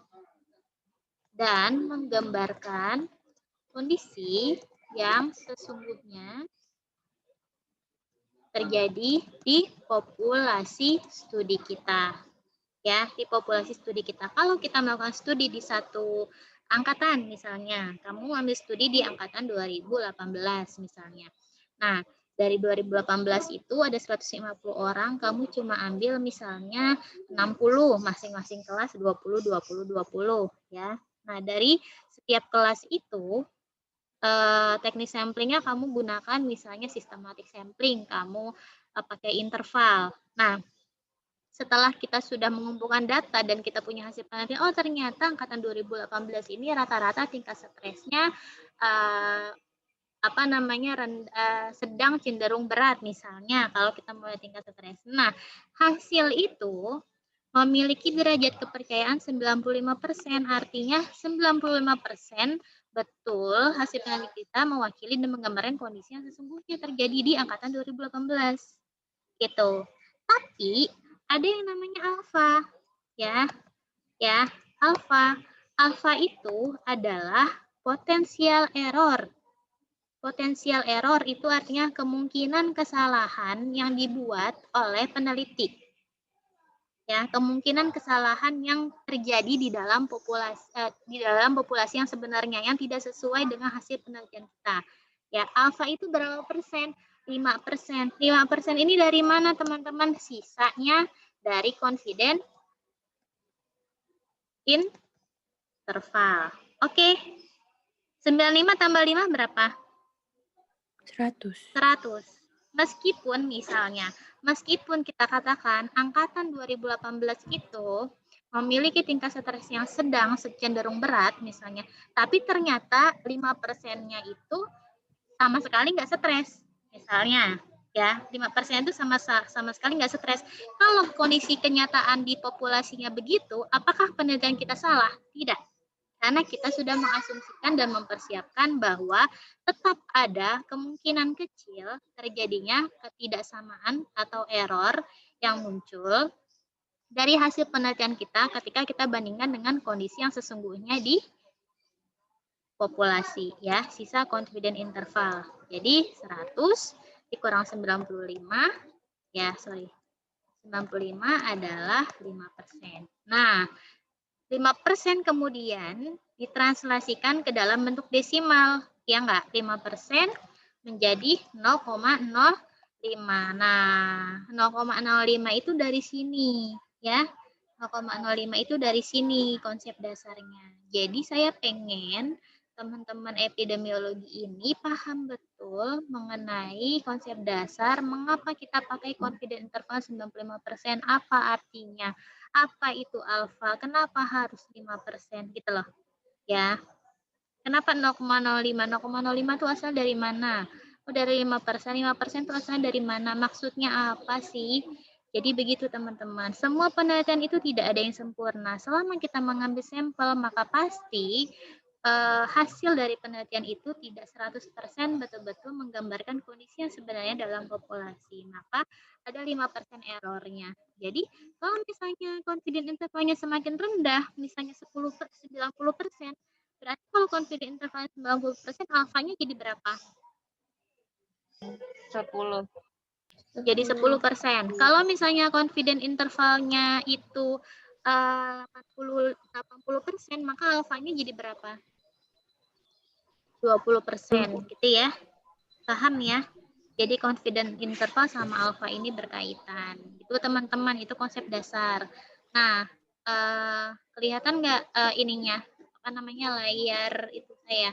dan menggambarkan kondisi yang sesungguhnya terjadi di populasi studi kita. Ya, di populasi studi kita. Kalau kita melakukan studi di satu angkatan misalnya, kamu ambil studi di angkatan 2018 misalnya. Nah, dari 2018 itu ada 150 orang, kamu cuma ambil misalnya 60, masing-masing kelas 20, 20, 20 ya. Nah, dari setiap kelas itu, teknik samplingnya kamu gunakan misalnya systematic sampling, kamu pakai interval. Nah, setelah kita sudah mengumpulkan data dan kita punya hasil penelitian, oh ternyata angkatan 2018 ini rata-rata tingkat stresnya sedang cenderung berat misalnya kalau kita mulai tingkat stres. Nah, hasil itu memiliki derajat kepercayaan 95%, artinya 95% betul hasil penelitian kita mewakili dan menggambarkan kondisi yang sesungguhnya terjadi di angkatan 2018. Gitu. Tapi ada yang namanya alfa, ya. Ya, alfa. Alfa itu adalah potensial error. Potensial error itu artinya kemungkinan kesalahan yang dibuat oleh peneliti. Ya, kemungkinan kesalahan yang terjadi di dalam populasi yang sebenarnya yang tidak sesuai dengan hasil penelitian kita. Ya, alfa itu berapa persen? 5%. 5% ini dari mana, teman-teman? Sisanya dari confident interval. Oke. 95 tambah 5 berapa? 100. 100. Meskipun kita katakan angkatan 2018 itu memiliki tingkat stres yang sedang cenderung berat misalnya, tapi ternyata 5%-nya itu sama sekali nggak stres. Misalnya, ya 5% itu sama sekali nggak stres. Kalau kondisi kenyataan di populasinya begitu, apakah penelitian kita salah? Tidak. Karena kita sudah mengasumsikan dan mempersiapkan bahwa tetap ada kemungkinan kecil terjadinya ketidaksamaan atau error yang muncul dari hasil penelitian kita ketika kita bandingkan dengan kondisi yang sesungguhnya di populasi ya, sisa confident interval. Jadi 100 dikurang 95 adalah 5%. Nah, 5% kemudian ditranslasikan ke dalam bentuk desimal. Ya enggak? 5% menjadi 0,05. Nah, 0,05 itu dari sini. Ya, 0,05 itu dari sini konsep dasarnya. Jadi saya pengen teman-teman epidemiologi ini paham betul mengenai konsep dasar mengapa kita pakai confidence interval 95%, apa artinya, apa itu alfa, kenapa harus 5% gitu loh. Ya. Kenapa 0,05? 0,05 itu asal dari mana? Oh, dari 5%. 5% itu asal dari mana? Maksudnya apa sih? Jadi begitu teman-teman. Semua penelitian itu tidak ada yang sempurna. Selama kita mengambil sampel, maka pasti hasil dari penelitian itu tidak 100% betul-betul menggambarkan kondisi yang sebenarnya dalam populasi. Maka ada 5% errornya. Jadi kalau misalnya confidence intervalnya semakin rendah, misalnya 90%, berarti kalau confidence interval 90%, alfanya jadi berapa? 10. Jadi 10%. Kalau misalnya confidence intervalnya itu 80%, maka alfanya jadi berapa? 20%, gitu ya. Paham ya? Jadi confidence interval sama alfa ini berkaitan. Itu teman-teman, itu konsep dasar. Nah, kelihatan nggak ininya? Apa namanya, layar itu saya?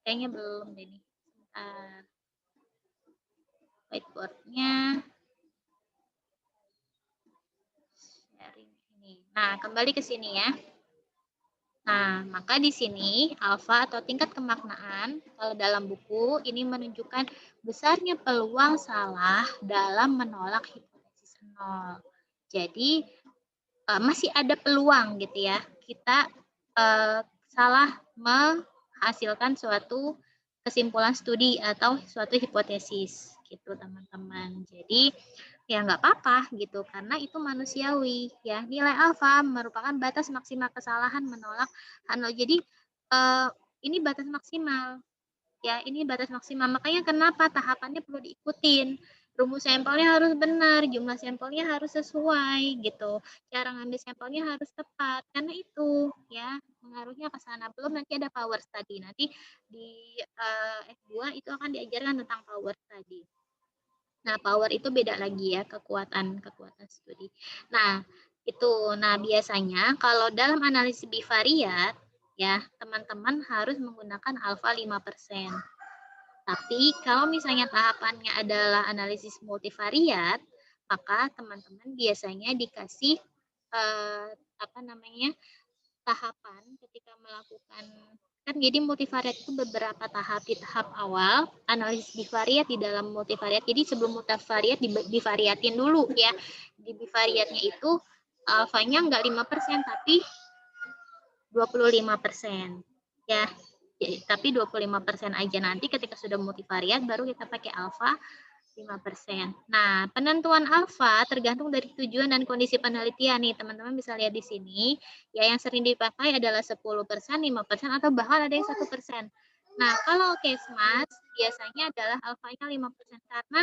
Kayaknya belum deh nih. Sebentar. Whiteboard-nya. Sharing ini. Nah, kembali ke sini ya. Nah, maka di sini alfa atau tingkat kemaknaan kalau dalam buku ini menunjukkan besarnya peluang salah dalam menolak hipotesis nol. Jadi masih ada peluang gitu ya kita salah menghasilkan suatu kesimpulan studi atau suatu hipotesis gitu teman-teman. Jadi ya nggak apa-apa gitu karena itu manusiawi ya. Nilai alfa merupakan batas maksimal kesalahan menolak nol. Jadi ini batas maksimal ya, ini batas maksimal. Makanya kenapa tahapannya perlu diikutin. Rumus sampelnya harus benar, jumlah sampelnya harus sesuai gitu. Cara ngambil sampelnya harus tepat. Karena itu ya pengaruhnya ke sana. Belum nanti ada power study. Nanti di F2 itu akan diajarkan tentang power study. Nah, power itu beda lagi ya, kekuatan studi. Nah, itu. Nah, biasanya kalau dalam analisis bivariat ya, teman-teman harus menggunakan alfa 5%. Tapi kalau misalnya tahapannya adalah analisis multivariat, maka teman-teman biasanya dikasih tahapan ketika melakukan kan jadi multivariat itu beberapa tahap. Di tahap awal analisis bivariat di dalam multivariat. Jadi sebelum multivariat divariatin dulu ya. Di bivariatnya itu alfanya enggak 5% tapi 25%. Ya. Tapi 25% aja, nanti ketika sudah multivariat baru kita pakai alfa 5%. Nah, penentuan alfa tergantung dari tujuan dan kondisi penelitian nih. Teman-teman bisa lihat di sini. Ya, yang sering dipakai adalah 10%, 5%, atau bahkan ada yang 1%. Nah, kalau Kesmas biasanya adalah alfanya 5% karena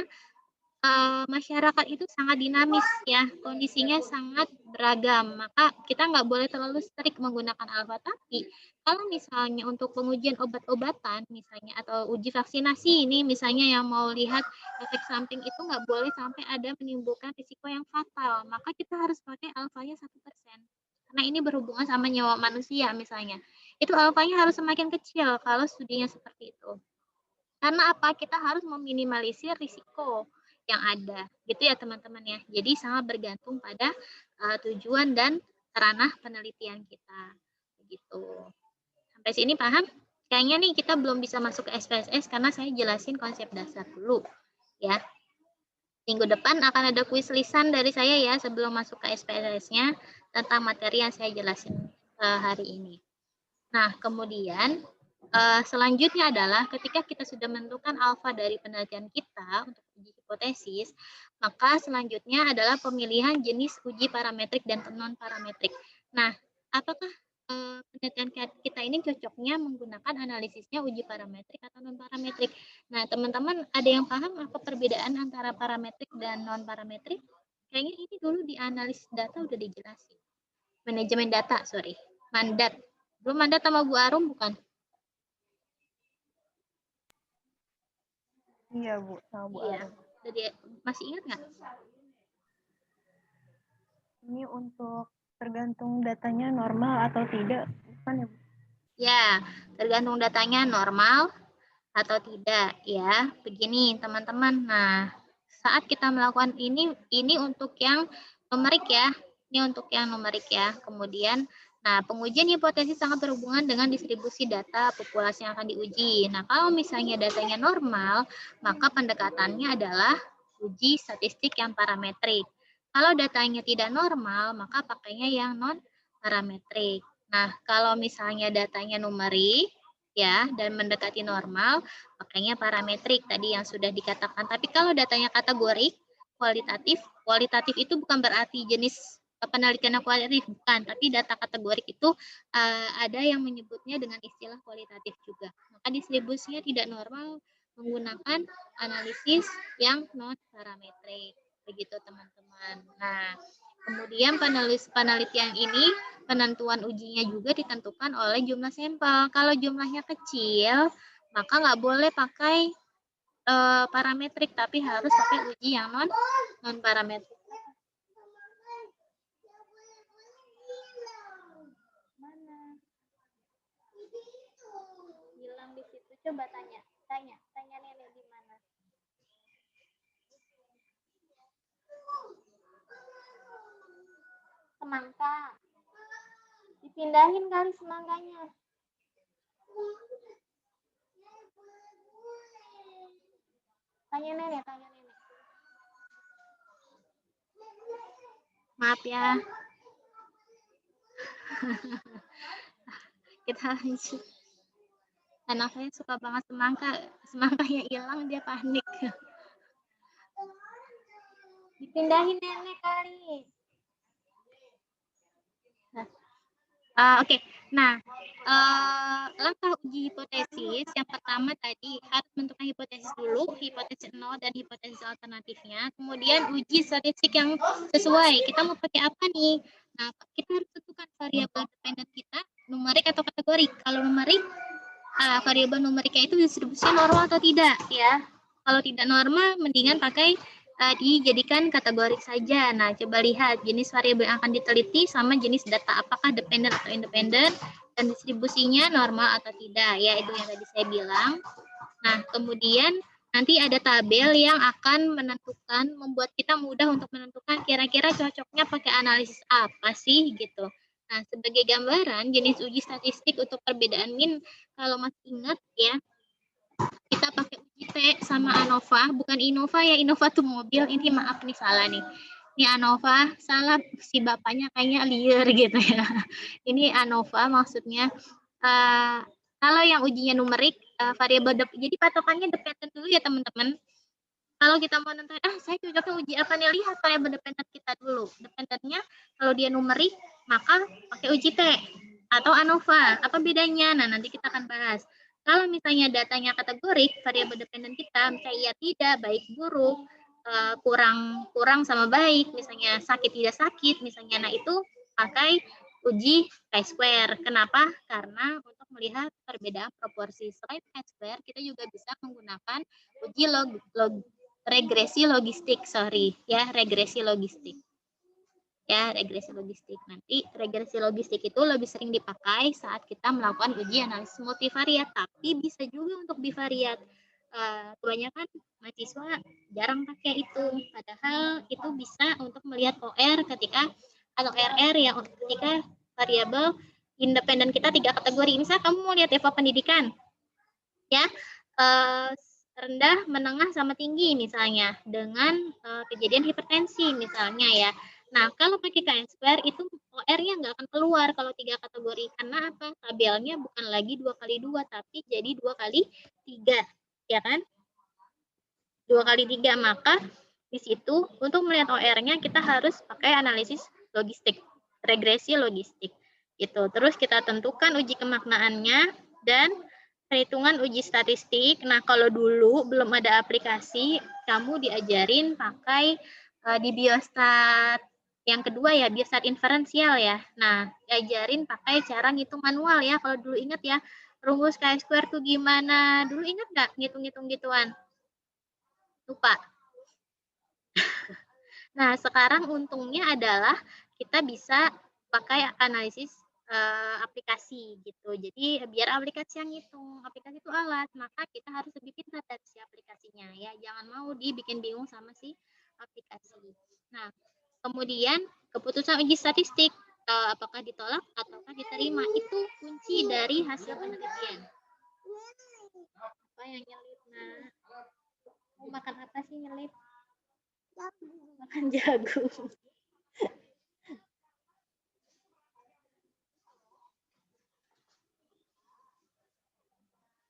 masyarakat itu sangat dinamis ya, kondisinya sangat beragam. Maka kita nggak boleh terlalu strict menggunakan alfa. Tapi kalau misalnya untuk pengujian obat-obatan misalnya atau uji vaksinasi ini misalnya yang mau lihat efek samping itu nggak boleh sampai ada menimbulkan risiko yang fatal. Maka kita harus pakai alfanya 1%. Karena ini berhubungan sama nyawa manusia misalnya. Itu alfanya harus semakin kecil kalau studinya seperti itu. Karena apa? Kita harus meminimalisir risiko yang ada, gitu ya teman-teman ya. Jadi sangat bergantung pada tujuan dan ranah penelitian kita, begitu. Sampai sini paham? Kayaknya nih kita belum bisa masuk ke SPSS karena saya jelasin konsep dasar dulu, ya. Minggu depan akan ada kuis lisan dari saya ya sebelum masuk ke SPSS-nya tentang materi yang saya jelasin hari ini. Nah, kemudian selanjutnya adalah ketika kita sudah menentukan alfa dari penelitian kita untuk uji hipotesis, maka selanjutnya adalah pemilihan jenis uji parametrik dan non-parametrik. Nah, apakah penelitian kita ini cocoknya menggunakan analisisnya uji parametrik atau non-parametrik? Nah, teman-teman ada yang paham apa perbedaan antara parametrik dan non-parametrik? Kayaknya ini dulu di analisis data udah dijelasin. Manajemen data, sorry. Mandat. Belum mandat sama Bu Arum bukan? Iya, Bu, sama Bu Arum. Jadi masih ingat nggak? Ini untuk tergantung datanya normal atau tidak, bukan ya, Bu? Ya, tergantung datanya normal atau tidak ya. Begini, teman-teman. Nah, saat kita melakukan ini untuk yang numerik ya. Ini untuk yang numerik ya. Kemudian nah, pengujian hipotesis sangat berhubungan dengan distribusi data populasi yang akan diuji. Nah, kalau misalnya datanya normal, maka pendekatannya adalah uji statistik yang parametrik. Kalau datanya tidak normal, maka pakainya yang non-parametrik. Nah, kalau misalnya datanya numerik, ya, dan mendekati normal, pakainya parametrik tadi yang sudah dikatakan. Tapi kalau datanya kategorik, kualitatif itu bukan berarti jenis penelitian kualitatif, bukan, tapi data kategorik itu ada yang menyebutnya dengan istilah kualitatif juga. Maka distribusinya tidak normal menggunakan analisis yang non parametrik, begitu teman-teman. Nah, kemudian penelitian ini penentuan ujinya juga ditentukan oleh jumlah sampel. Kalau jumlahnya kecil, maka nggak boleh pakai parametrik, tapi harus pakai uji yang non parametrik. Bilang di situ, coba tanya nenek di mana. Semangka. Di Dipindahin kali semangganya. Tanya nenek. Maaf ya. Kita lanjut. Anak saya suka banget semangkanya hilang dia panik. Dipindahin nenek kali. Oke. Nah, langkah uji hipotesis yang pertama tadi harus menentukan hipotesis dulu, hipotesis 0 dan hipotesis alternatifnya. Kemudian uji statistik yang sesuai. Kita mau pakai apa nih? Nah, kita harus tentukan variabel dependen kita, numerik atau kategorik. Kalau numerik, variabel numeriknya itu distribusinya normal atau tidak, ya. Kalau tidak normal, mendingan pakai dijadikan kategorik saja. Nah, coba lihat jenis variabel yang akan diteliti sama jenis data, apakah dependen atau independen, dan distribusinya normal atau tidak. Ya, itu yang tadi saya bilang. Nah, kemudian nanti ada tabel yang akan membuat kita mudah untuk menentukan kira-kira cocoknya pakai analisis apa sih, gitu. Nah, sebagai gambaran, jenis uji statistik untuk perbedaan min, kalau masih ingat ya, kita pakai uji T sama ANOVA, bukan Innova ya, Innova tuh mobil, ini maaf nih salah nih. Ini ANOVA, salah si bapaknya kayaknya liar gitu ya. Ini ANOVA maksudnya, kalau yang ujinya numerik, variabel, jadi patokannya dependen dulu ya teman-teman. Kalau kita mau nentuin, saya cocoknya uji apa nih, lihat variabel dependen kita dulu. Dependennya, kalau dia numerik, maka pakai uji T atau ANOVA. Apa bedanya? Nah, nanti kita akan bahas. Kalau misalnya datanya kategorik, variabel dependen kita, misalnya iya tidak, baik buruk, kurang sama baik, misalnya sakit tidak sakit, misalnya, nah itu pakai uji chi-square. Kenapa? Karena untuk melihat perbedaan proporsi. Selain chi-square, kita juga bisa menggunakan uji regresi logistik, regresi logistik. Ya, regresi logistik. Nanti regresi logistik itu lebih sering dipakai saat kita melakukan uji analisis multivariat, tapi bisa juga untuk bivariat. Kebanyakan mahasiswa jarang pakai itu, padahal itu bisa untuk melihat OR atau RR yang ketika variabel independen kita 3 kategori. Misal kamu mau lihat EVA pendidikan, ya, rendah, menengah, sama tinggi misalnya, dengan kejadian hipertensi misalnya ya. Nah, kalau pakai chi-square itu OR-nya nggak akan keluar kalau 3 kategori. Karena apa? Tabelnya bukan lagi 2x2, tapi jadi 2x3. Ya kan? 2x3. Maka di situ untuk melihat OR-nya kita harus pakai analisis logistik, regresi logistik. Gitu. Terus kita tentukan uji kemaknaannya dan perhitungan uji statistik. Nah, kalau dulu belum ada aplikasi, kamu diajarin pakai di biostat yang kedua ya, biostat inferensial ya. Nah, diajarin pakai cara ngitung manual ya. Kalau dulu ingat ya, rumus chi-square tuh gimana? Dulu ingat nggak ngitung-ngitung gituan? Lupa. Nah, sekarang untungnya adalah kita bisa pakai analisis aplikasi gitu. Jadi biar aplikasi yang ngitung, aplikasi itu alat, maka kita harus lebih pintar dari si aplikasinya ya. Jangan mau dibikin bingung sama si aplikasi. Nah, kemudian keputusan uji statistik, apakah ditolak ataukah diterima, itu kunci dari hasil penelitian. Apa yang nyelip, nak? Mau makan apa sih nyelip? Makan jagung.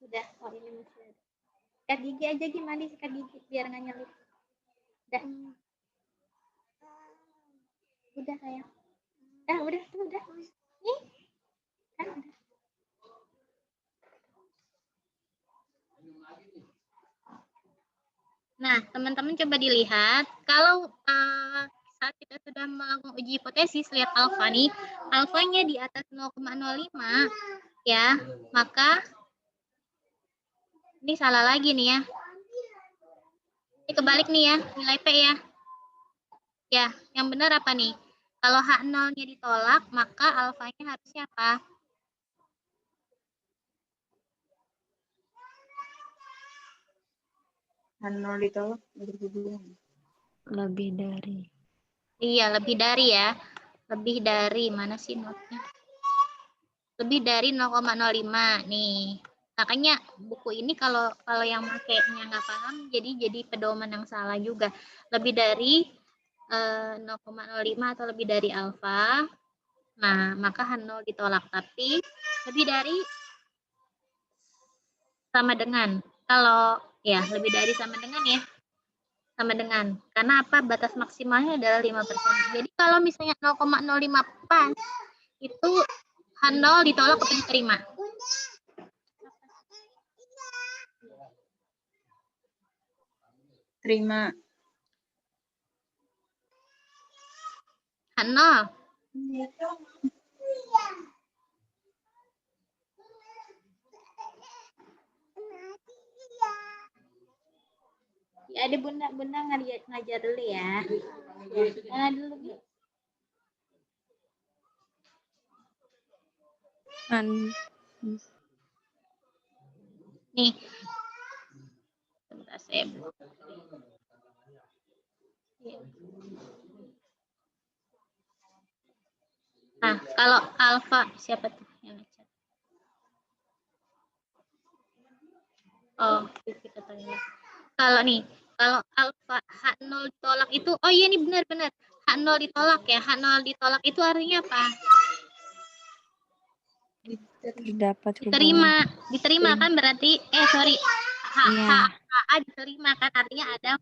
Udah, oh ini masih ada. Sikat gigi aja, gimana sikat gigi biar nggak nyelip. Udah. Udah sayang. Udah. Nih. Kan udah. Nah, teman-teman coba dilihat, kalau saat kita sudah melakukan uji hipotesis, lihat alfa nih, alfanya di atas 0,05, ya, maka ini salah lagi nih ya. Ini kebalik nih ya, nilai P ya. Ya, yang benar apa nih? Kalau H0-nya ditolak, maka alfanya harusnya apa? H0 ditolak, Lebih dari. Iya, lebih dari ya. Lebih dari, mana sih notnya? lebih dari 0,05 nih. Makanya buku ini kalau yang makainya nggak paham, jadi pedoman yang salah juga. Lebih dari 0,05 atau lebih dari alfa, nah maka H0 ditolak. Tapi lebih dari sama dengan. Kalau ya lebih dari sama dengan ya. Sama dengan. Karena apa? Batas maksimalnya adalah 5%. Jadi kalau misalnya 0,05 pas, itu H0 ditolak atau diterima? Terima. H0. Ya, ada bunda ngajar dulu ya. Mana dulu Bi? Nih. Sebentar saya buka. Nah, kalau alfa siapa tuh yang ngechat? Oh, kita tanya. Kalau nih, kalau alfa H0 ditolak itu, oh iya nih benar-benar. H0 ditolak ya. H0 ditolak itu artinya apa? Diterima kan berarti HA diterima kan artinya ada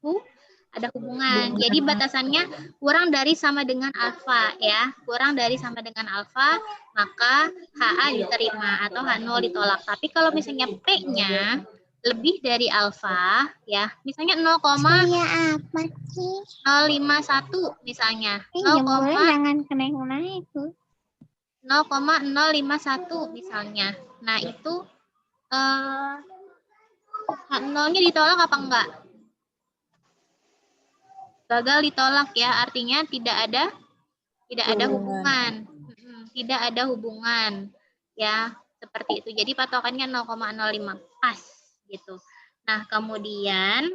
hubungan. Jadi batasannya kurang dari sama dengan alfa ya. Kurang dari sama dengan alfa, maka HA diterima atau H0 ditolak. Tapi kalau misalnya P-nya lebih dari alfa ya, misalnya 0,051 misalnya. 0,051 misalnya. Nah, itu H0-nya ditolak apa enggak? Gagal ditolak ya, artinya tidak ada hubungan. Tidak ada hubungan. Ya, seperti itu. Jadi patokannya 0,05 pas gitu. Nah, kemudian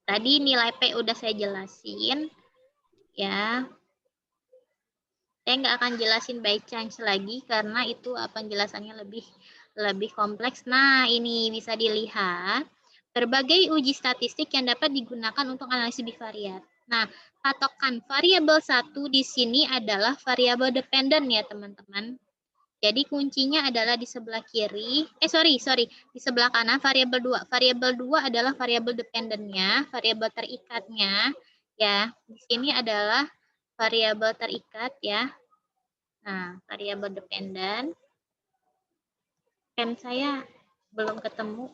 tadi nilai P udah saya jelasin ya. Saya nggak akan jelasin by chance lagi karena itu penjelasannya lebih kompleks. Nah, ini bisa dilihat berbagai uji statistik yang dapat digunakan untuk analisis bivariat. Nah, patokan variabel 1 di sini adalah variabel dependent ya, teman-teman. Jadi kuncinya adalah di sebelah kiri, di sebelah kanan variabel 2. Variabel 2 adalah variabel dependentnya, variabel terikatnya ya. Di sini adalah variabel terikat ya. Nah, variabel dependent. Pen saya belum ketemu,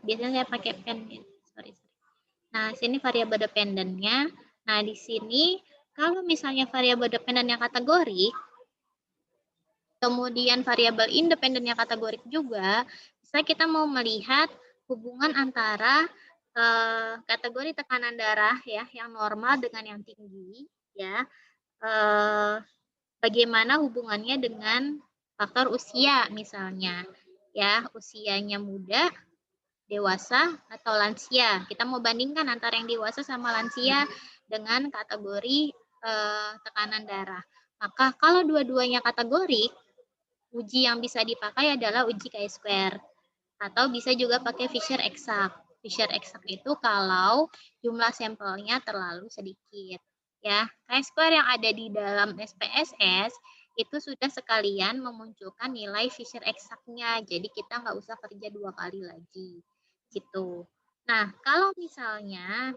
biasanya saya pakai pen ya. Nah, sini variabel dependentnya. Nah, di sini kalau misalnya variabel dependent yang kategorik, kemudian variabel independennya kategorik juga, bisa kita mau melihat hubungan antara kategori tekanan darah ya yang normal dengan yang tinggi ya. Bagaimana hubungannya dengan faktor usia misalnya ya, usianya muda, dewasa atau lansia. Kita mau bandingkan antara yang dewasa sama lansia dengan kategori tekanan darah. Maka kalau dua-duanya kategorik, uji yang bisa dipakai adalah uji chi-square atau bisa juga pakai Fisher exact. Fisher exact itu kalau jumlah sampelnya terlalu sedikit ya. Chi-square yang ada di dalam SPSS itu sudah sekalian memunculkan nilai Fisher exactnya. Jadi kita nggak usah kerja 2 kali lagi gitu. Nah, kalau misalnya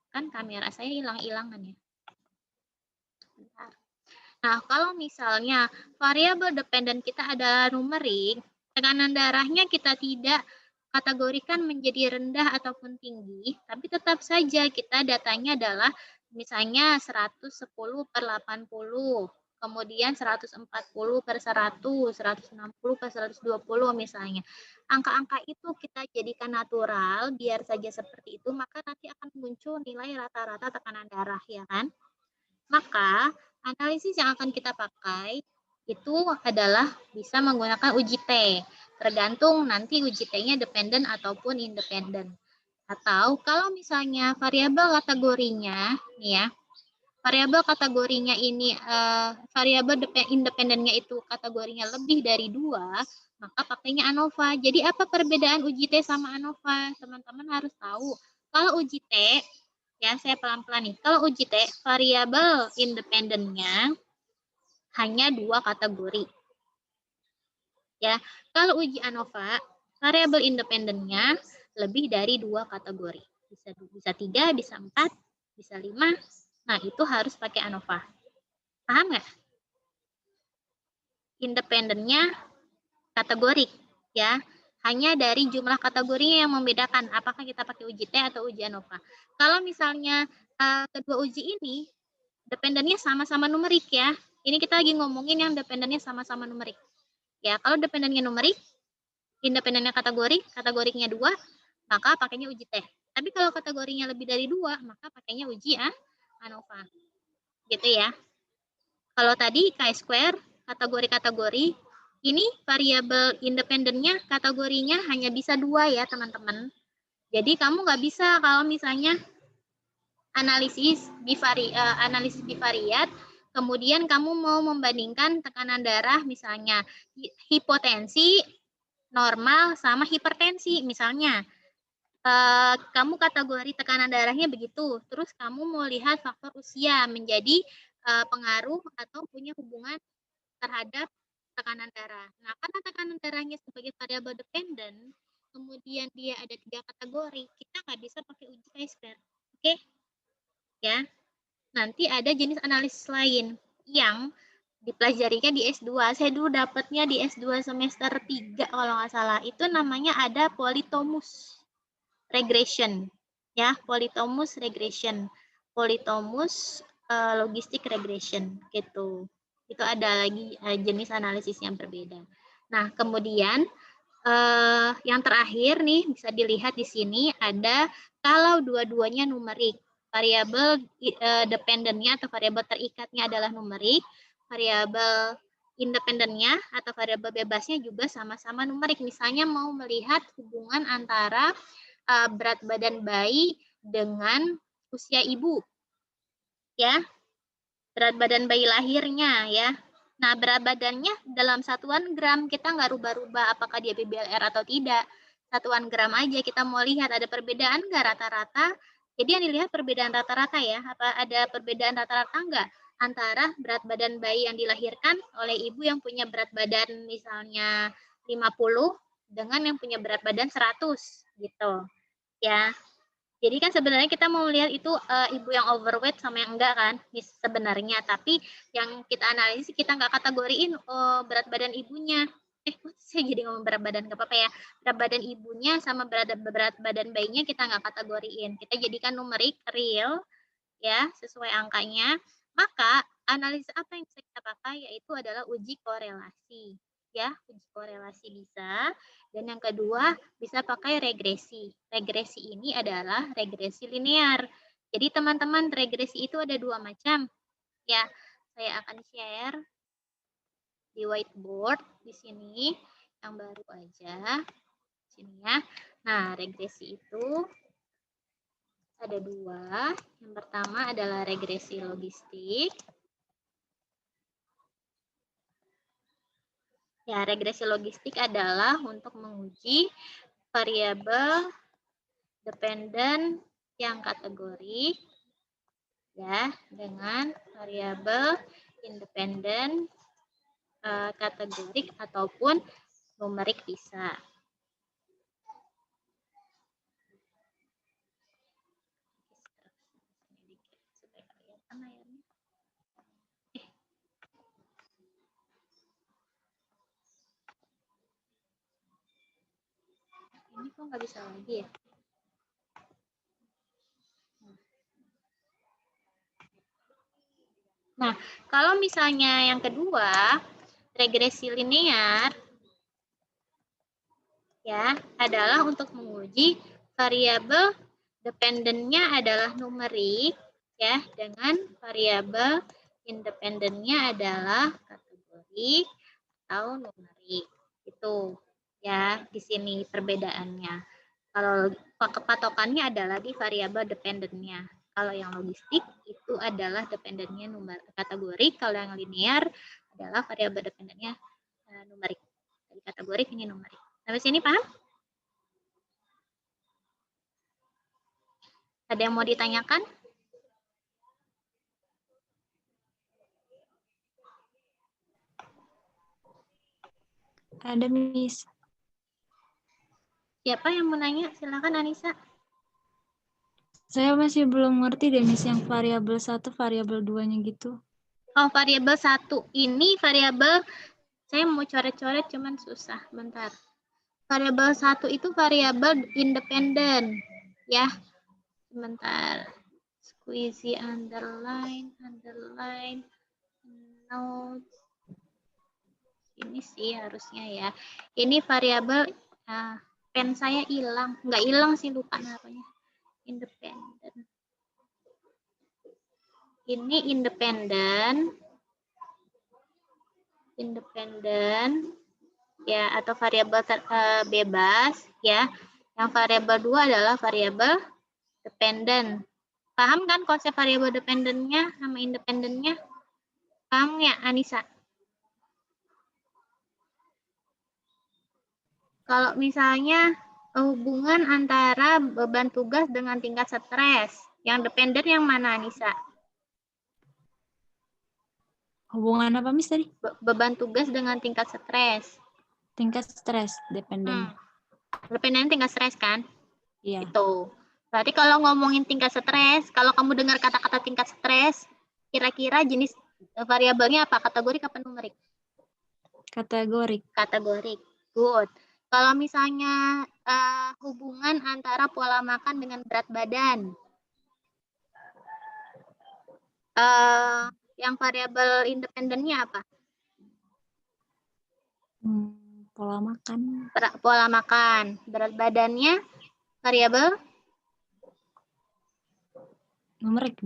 kan kamera saya hilang-hilangan ya. Bentar. Nah, kalau misalnya variabel dependent kita adalah numerik, tekanan darahnya kita tidak kategorikan menjadi rendah ataupun tinggi, tapi tetap saja kita datanya adalah misalnya 110/80, kemudian 140/100, 160/120 misalnya. Angka-angka itu kita jadikan natural, biar saja seperti itu, maka nanti akan muncul nilai rata-rata tekanan darah, ya kan? Maka analisis yang akan kita pakai itu adalah bisa menggunakan uji T. Tergantung nanti uji T-nya dependent ataupun independent. Atau kalau misalnya variabel kategorinya, nih ya, variabel kategorinya ini variabel independennya itu kategorinya lebih dari 2, maka pakainya ANOVA. Jadi apa perbedaan uji T sama ANOVA? Teman-teman harus tahu. Kalau uji T, ya saya pelan-pelan nih. Kalau uji T, variabel independennya hanya 2 kategori. Ya, kalau uji ANOVA, variabel independennya lebih dari 2 kategori. Bisa 3, bisa 4, bisa 5. Nah, itu harus pakai ANOVA. Paham nggak? Independennya kategorik, ya. Hanya dari jumlah kategorinya yang membedakan apakah kita pakai uji T atau uji ANOVA. Kalau misalnya kedua uji ini dependennya sama-sama numerik ya. Ini kita lagi ngomongin yang dependennya sama-sama numerik. Ya, kalau dependennya numerik, independennya kategoriknya 2, maka pakainya uji T. Tapi kalau kategorinya lebih dari 2, maka pakainya uji ANOVA. Gitu ya. Kalau tadi chi-square, kategori-kategori, ini variabel independennya kategorinya hanya bisa 2 ya teman-teman. Jadi kamu nggak bisa kalau misalnya analisis bivariat, kemudian kamu mau membandingkan tekanan darah misalnya hipotensi, normal, sama hipertensi. Misalnya, kamu kategori tekanan darahnya begitu, terus kamu mau lihat faktor usia menjadi pengaruh atau punya hubungan terhadap tekanan darah. Nah, karena tekanan darahnya sebagai variabel dependen, kemudian dia ada 3 kategori, kita nggak bisa pakai uji chi-square. Oke? Ya. Nanti ada jenis analisis lain yang dipelajarinya di S2. Saya dulu dapatnya di S2 semester 3 kalau nggak salah. Itu namanya ada polytomous regression. Ya, polytomous regression. Polytomous logistic regression gitu. Itu ada lagi jenis analisis yang berbeda. Nah, kemudian yang terakhir nih bisa dilihat di sini ada kalau dua-duanya numerik. Variabel dependennya atau variabel terikatnya adalah numerik, variabel independennya atau variabel bebasnya juga sama-sama numerik. Misalnya mau melihat hubungan antara berat badan bayi dengan usia ibu, ya, berat badan bayi lahirnya, ya. Nah, berat badannya dalam satuan gram, kita nggak rubah-rubah apakah dia BBLR atau tidak. Satuan gram aja, kita mau lihat ada perbedaan nggak rata-rata. Jadi yang dilihat perbedaan rata-rata ya, apa ada perbedaan rata-rata nggak antara berat badan bayi yang dilahirkan oleh ibu yang punya berat badan misalnya 50 dengan yang punya berat badan 100 gitu. Ya. Jadi kan sebenarnya kita mau lihat itu ibu yang overweight sama yang enggak kan sebenarnya, tapi yang kita analisis kita nggak kategoriin berat badan ibunya. Saya jadi ngomong berat badan nggak apa-apa ya. Berat badan ibunya sama berat badan bayinya kita nggak kategoriin. Kita jadikan numerik real ya sesuai angkanya. Maka analisis apa yang bisa kita pakai yaitu adalah uji korelasi. Ya, uji korelasi bisa. Dan yang kedua, bisa pakai regresi. Regresi ini adalah regresi linear. Jadi teman-teman, regresi itu ada 2 macam. Ya, saya akan share di whiteboard di sini yang baru aja. Sini ya. Nah, regresi itu ada 2. Yang pertama adalah regresi logistik. Ya, regresi logistik adalah untuk menguji variabel dependen yang kategorik ya dengan variabel independen kategorik ataupun numerik bisa. Ini kok nggak bisa lagi ya? Nah, kalau misalnya yang kedua, regresi linear, ya, adalah untuk menguji variabel dependennya adalah numerik, ya, dengan variabel independennya adalah kategorik atau numerik. Itu, ya, di sini perbedaannya. Kalau patokannya adalah di variabel dependennya. Kalau yang logistik itu adalah dependennya kategorik, kalau yang linear adalah variabel dependennya numerik. Jadi kategorik ini numerik. Sampai sini paham? Ada yang mau ditanyakan? Ada, Miss. Siapa yang mau nanya? Silakan Anissa. Saya masih belum ngerti deh, Miss, yang variabel 1, variabel 2-nya gitu. Oh, variabel 1. Ini variabel, saya mau coret-coret cuman susah. Bentar. Variabel 1 itu variabel independen. Ya. Sebentar. Squeezy underline, notes. Ini sih harusnya ya. Ini variabel, pen saya hilang. Nggak hilang sih, lupa namanya. Independen. Ini independen ya, atau variabel bebas ya. Yang variabel 2 adalah variabel dependen. Paham kan konsep variabel dependennya sama independennya? Paham ya, Anissa? Kalau misalnya hubungan antara beban tugas dengan tingkat stres, yang dependen yang mana, Anissa? Hubungan apa, Miss, tadi? Beban tugas dengan tingkat stres. Tingkat stres, dependen. Dependen tingkat stres kan? Iya. Itu. Berarti kalau ngomongin tingkat stres, kalau kamu dengar kata-kata tingkat stres, kira-kira jenis variabelnya apa? Kategorik apa numerik? Kategorik. Kategorik. Good. Kalau misalnya hubungan antara pola makan dengan berat badan, yang variabel independennya apa? Pola makan. Pola makan. Berat badannya variabel? Numerik.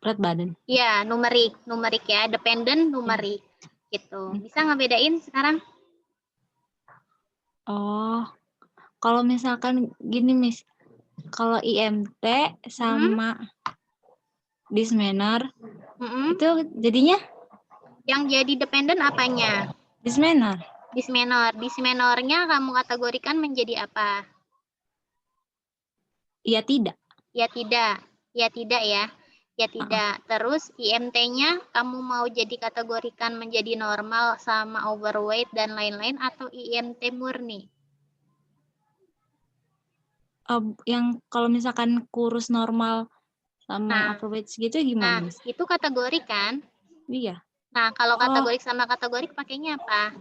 Berat badan. Iya, numerik ya. Dependen numerik. Gitu. Bisa ngebedain sekarang? Oh, kalau misalkan gini, Miss. Kalau IMT sama dismanner, itu jadinya? Yang jadi dependen apanya? Dismanner. Dismannernya kamu kategorikan menjadi apa? Iya tidak. Ya tidak. Ya tidak ya. Ya tidak. Terus IMT-nya kamu mau jadi kategorikan menjadi normal sama overweight dan lain-lain atau IMT murni? Yang kalau misalkan kurus normal sama overweight gitu gimana? Nah, itu kategori kan? Iya. Nah, kalau kategorik sama kategorik pakainya apa?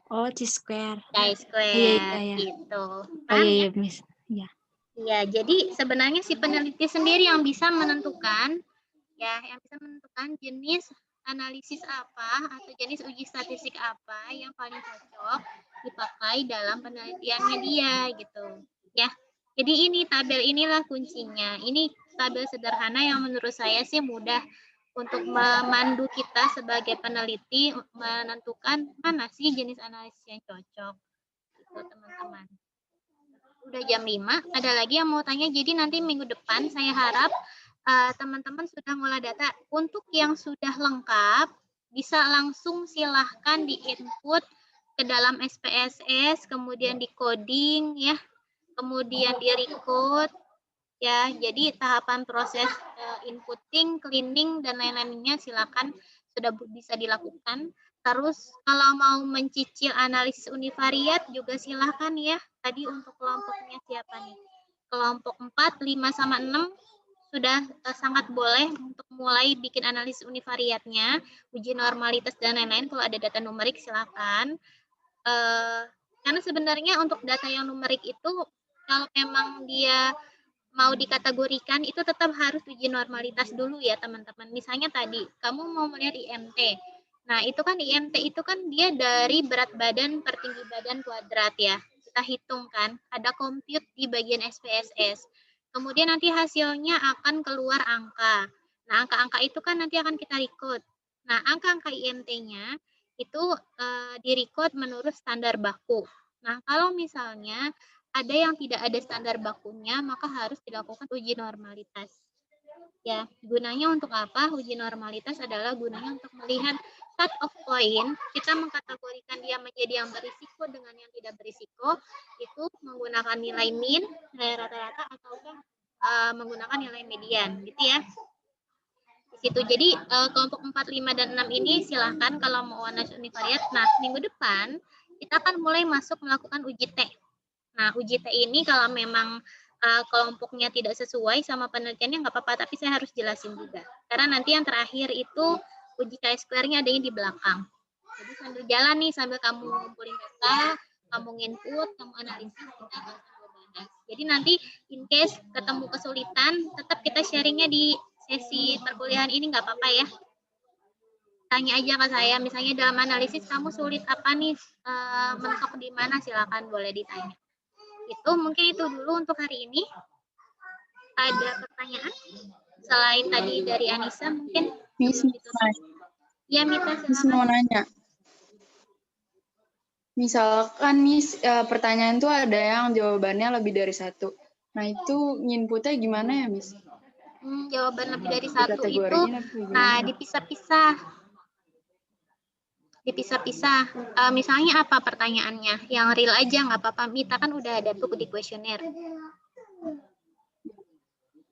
Oh, chi-square. Chi-square, Iya. gitu. Oh iya, Miss. Iya. Ya, jadi sebenarnya si peneliti sendiri yang bisa menentukan, ya, yang bisa menentukan jenis analisis apa atau jenis uji statistik apa yang paling cocok dipakai dalam penelitiannya dia, gitu. Ya, jadi ini tabel inilah kuncinya. Ini tabel sederhana yang menurut saya sih mudah untuk memandu kita sebagai peneliti menentukan mana sih jenis analisis yang cocok, gitu teman-teman. Udah jam 5, ada lagi yang mau tanya, jadi nanti minggu depan saya harap teman-teman sudah ngolah data. Untuk yang sudah lengkap, bisa langsung silahkan di-input ke dalam SPSS, kemudian di coding, ya, kemudian di record, ya. Jadi tahapan proses inputting, cleaning, dan lain-lainnya silakan sudah bisa dilakukan. Terus kalau mau mencicil analisis univariat juga silahkan ya. Tadi untuk kelompoknya siapa nih? Kelompok 4, 5, sama 6 sudah sangat boleh untuk mulai bikin analisis univariatnya, uji normalitas dan lain-lain. Kalau ada data numerik silahkan. Karena sebenarnya untuk data yang numerik itu kalau memang dia mau dikategorikan itu tetap harus uji normalitas dulu ya teman-teman. Misalnya tadi kamu mau melihat IMT. Nah, itu kan IMT itu kan dia dari berat badan per tinggi badan kuadrat ya. Kita hitung kan, ada compute di bagian SPSS. Kemudian nanti hasilnya akan keluar angka. Nah, angka-angka itu kan nanti akan kita record. Nah, angka-angka IMT-nya itu di-record menurut standar baku. Nah, kalau misalnya ada yang tidak ada standar bakunya, maka harus dilakukan uji normalitas. Ya, gunanya untuk apa? Uji normalitas adalah gunanya untuk melihat cut off point, kita mengkategorikan dia menjadi yang berisiko dengan yang tidak berisiko, itu menggunakan nilai mean, nilai rata-rata, ataukah menggunakan nilai median, gitu ya. Di situ. Jadi kelompok 4, 5, dan 6 ini silahkan kalau mau warna univariat. Nah, minggu depan kita akan mulai masuk melakukan uji T. Nah, uji T ini kalau memang kelompoknya tidak sesuai sama penelitiannya nggak apa-apa, tapi saya harus jelasin juga. Karena nanti yang terakhir itu uji chi-square-nya adanya di belakang. Jadi sambil jalan nih, sambil kamu ngumpulin data, kamu input, kamu analisis, kita akan bahas. Jadi nanti in case ketemu kesulitan, tetap kita sharingnya di sesi perkuliahan ini nggak apa-apa ya. Tanya aja ke saya, misalnya dalam analisis kamu sulit apa nih, mentok di mana, silakan boleh ditanya. Itu mungkin itu dulu untuk hari ini. Ada pertanyaan selain tadi dari Anissa mungkin? Miss, Ya, Mita, Miss mau nanya. Misalkan Miss, pertanyaan itu ada yang jawabannya lebih dari satu. Nah, itu nginputnya gimana ya, Miss? Jawaban lebih dari satu itu, nah dipisah-pisah. Misalnya apa pertanyaannya? Yang real aja nggak apa-apa. Mita kan udah ada tuh di kuesioner.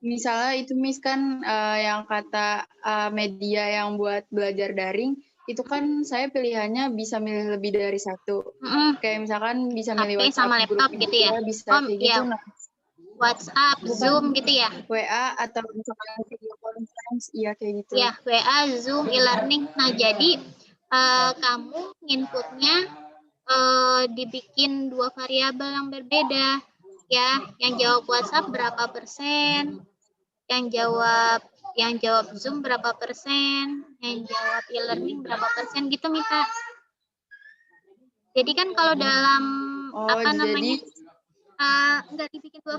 Misalnya itu Miss kan yang kata media yang buat belajar daring, itu kan saya pilihannya bisa milih lebih dari satu. Kayak misalkan bisa milih HP sama laptop gitu ya? Bisa kayak gitu. Nah, WhatsApp, Zoom gitu ya? WA atau misalkan video conference, iya kayak gitu. Ya, WA, Zoom, e-learning. Nah, jadi kamu inputnya dibikin 2 variabel yang berbeda. Ya, yang jawab WhatsApp berapa persen, yang jawab Zoom berapa persen, yang jawab e-learning berapa persen gitu, Mita. Jadi kan kalau dalam namanya nggak dibikin 2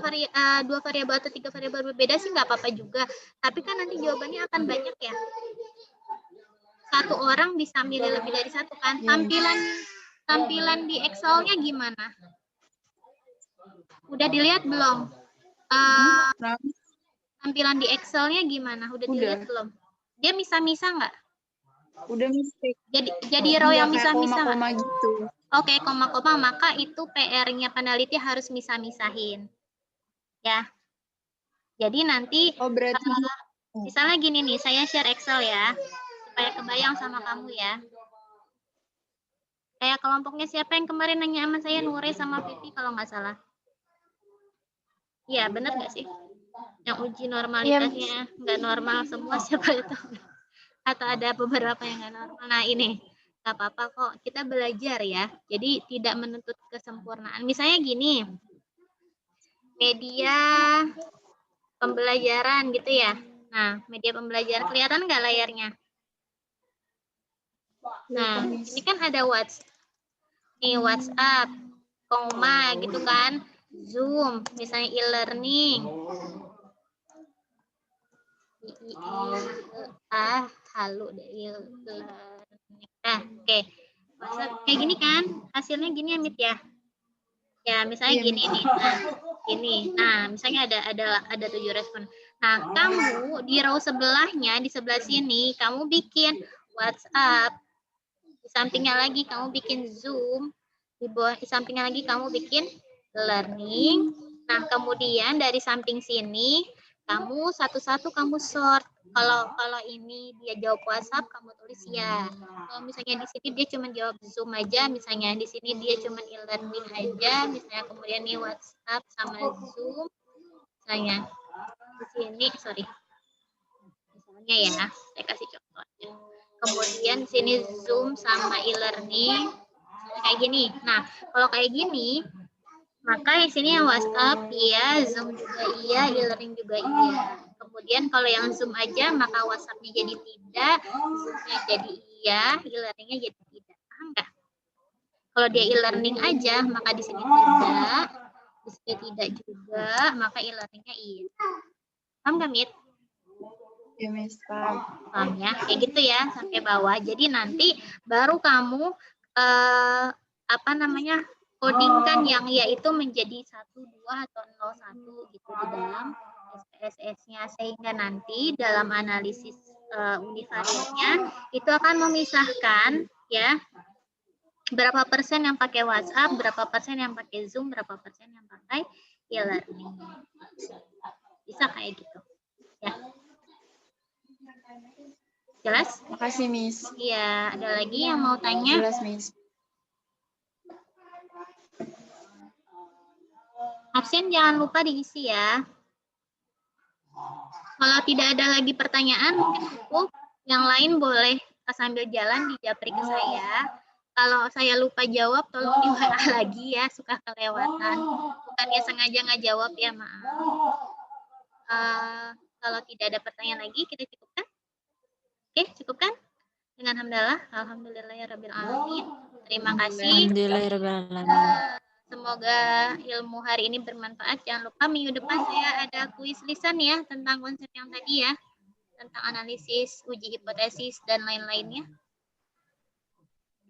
variabel atau 3 variabel berbeda sih nggak apa-apa juga. Tapi kan nanti jawabannya akan banyak ya. Satu orang bisa milih lebih dari satu kan. Tampilan di Excel-nya gimana? Udah dilihat belum? Tampilan di Excel-nya gimana? Udah dilihat belum? Dia misa-misa nggak? Udah mistake. Jadi row yang misa-misa koma-koma gitu. Oke, koma-koma, maka itu PR-nya peneliti harus misa-misahin. Ya. Jadi nanti berarti misalnya gini nih, saya share Excel ya, supaya kebayang sama kamu ya. Kayak kelompoknya siapa yang kemarin nanya sama saya, Nure sama Pipi kalau nggak salah. Iya, bener nggak sih? Yang uji normalitasnya nggak normal semua, siapa itu? Atau ada beberapa yang nggak normal. Nah ini, nggak apa-apa kok, kita belajar ya. Jadi tidak menuntut kesempurnaan. Misalnya gini, media pembelajaran gitu ya. Nah, media pembelajaran kelihatan nggak layarnya? Nah, ini kan ada WhatsApp, koma gitu kan, Zoom, misalnya e-learning. Halu deh e-learning. Nah, oke. Kayak gini kan, hasilnya gini ya, Mit ya. Ya, misalnya gini nih. Nah, gini. Nah, misalnya ada 7 respon. Nah, kamu di row sebelahnya, di sebelah sini, kamu bikin WhatsApp. Di sampingnya lagi kamu bikin Zoom. Di sampingnya lagi kamu bikin learning. Nah, kemudian dari samping sini, kamu satu-satu kamu sort. Kalau ini dia jawab WhatsApp, kamu tulis ya. Kalau misalnya di sini dia cuma jawab Zoom aja, misalnya di sini dia cuma e-learning aja, misalnya kemudian nih WhatsApp sama Zoom, misalnya di sini, misalnya ya, saya kasih contoh aja. Kemudian di sini Zoom sama e-learning, kayak gini. Nah, kalau kayak gini, maka di sini yang WhatsApp iya, Zoom juga iya, e-learning juga iya. Kemudian kalau yang Zoom aja, maka WhatsApp-nya jadi tidak, Zoom-nya jadi iya, e-learning-nya jadi tidak. Paham nggak? Kalau dia e-learning aja, maka di sini tidak, di sini tidak juga, maka e-learning-nya iya. Paham nggak, Mit? Ya, Miss, paham. Paham ya? Kayak gitu ya, sampai bawah. Jadi nanti baru kamu codingkan yang yaitu menjadi 1, 2 atau 0, 1 gitu di dalam SPSS-nya, sehingga nanti dalam analisis univariatnya itu akan memisahkan ya berapa persen yang pakai WhatsApp, berapa persen yang pakai Zoom, berapa persen yang pakai e-learning. Bisa kayak gitu ya. Jelas? Makasih, Miss. Iya, ada lagi yang mau tanya? Jelas, Miss. Absen jangan lupa diisi ya. Kalau tidak ada lagi pertanyaan, mungkin cukup. Yang lain boleh sambil jalan di japri ke saya. Kalau saya lupa jawab, tolong di WA lagi ya, suka kelewatan. Bukannya sengaja nggak jawab ya, maaf. Kalau tidak ada pertanyaan lagi, kita cukupkan? Oke, cukupkan? Dengan hamdalah, alhamdulillahirabbil alamin. Terima kasih. Alhamdulillahirrahmanirrahim. Semoga ilmu hari ini bermanfaat. Jangan lupa minggu depan saya ada kuis lisan ya tentang konsep yang tadi ya, tentang analisis, uji hipotesis dan lain-lainnya.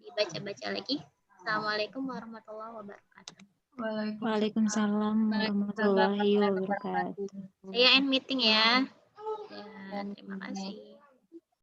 Dibaca-baca lagi. Assalamualaikum warahmatullahi wabarakatuh. Waalaikumsalam warahmatullahi wabarakatuh. Saya end meeting ya. Ya, terima kasih.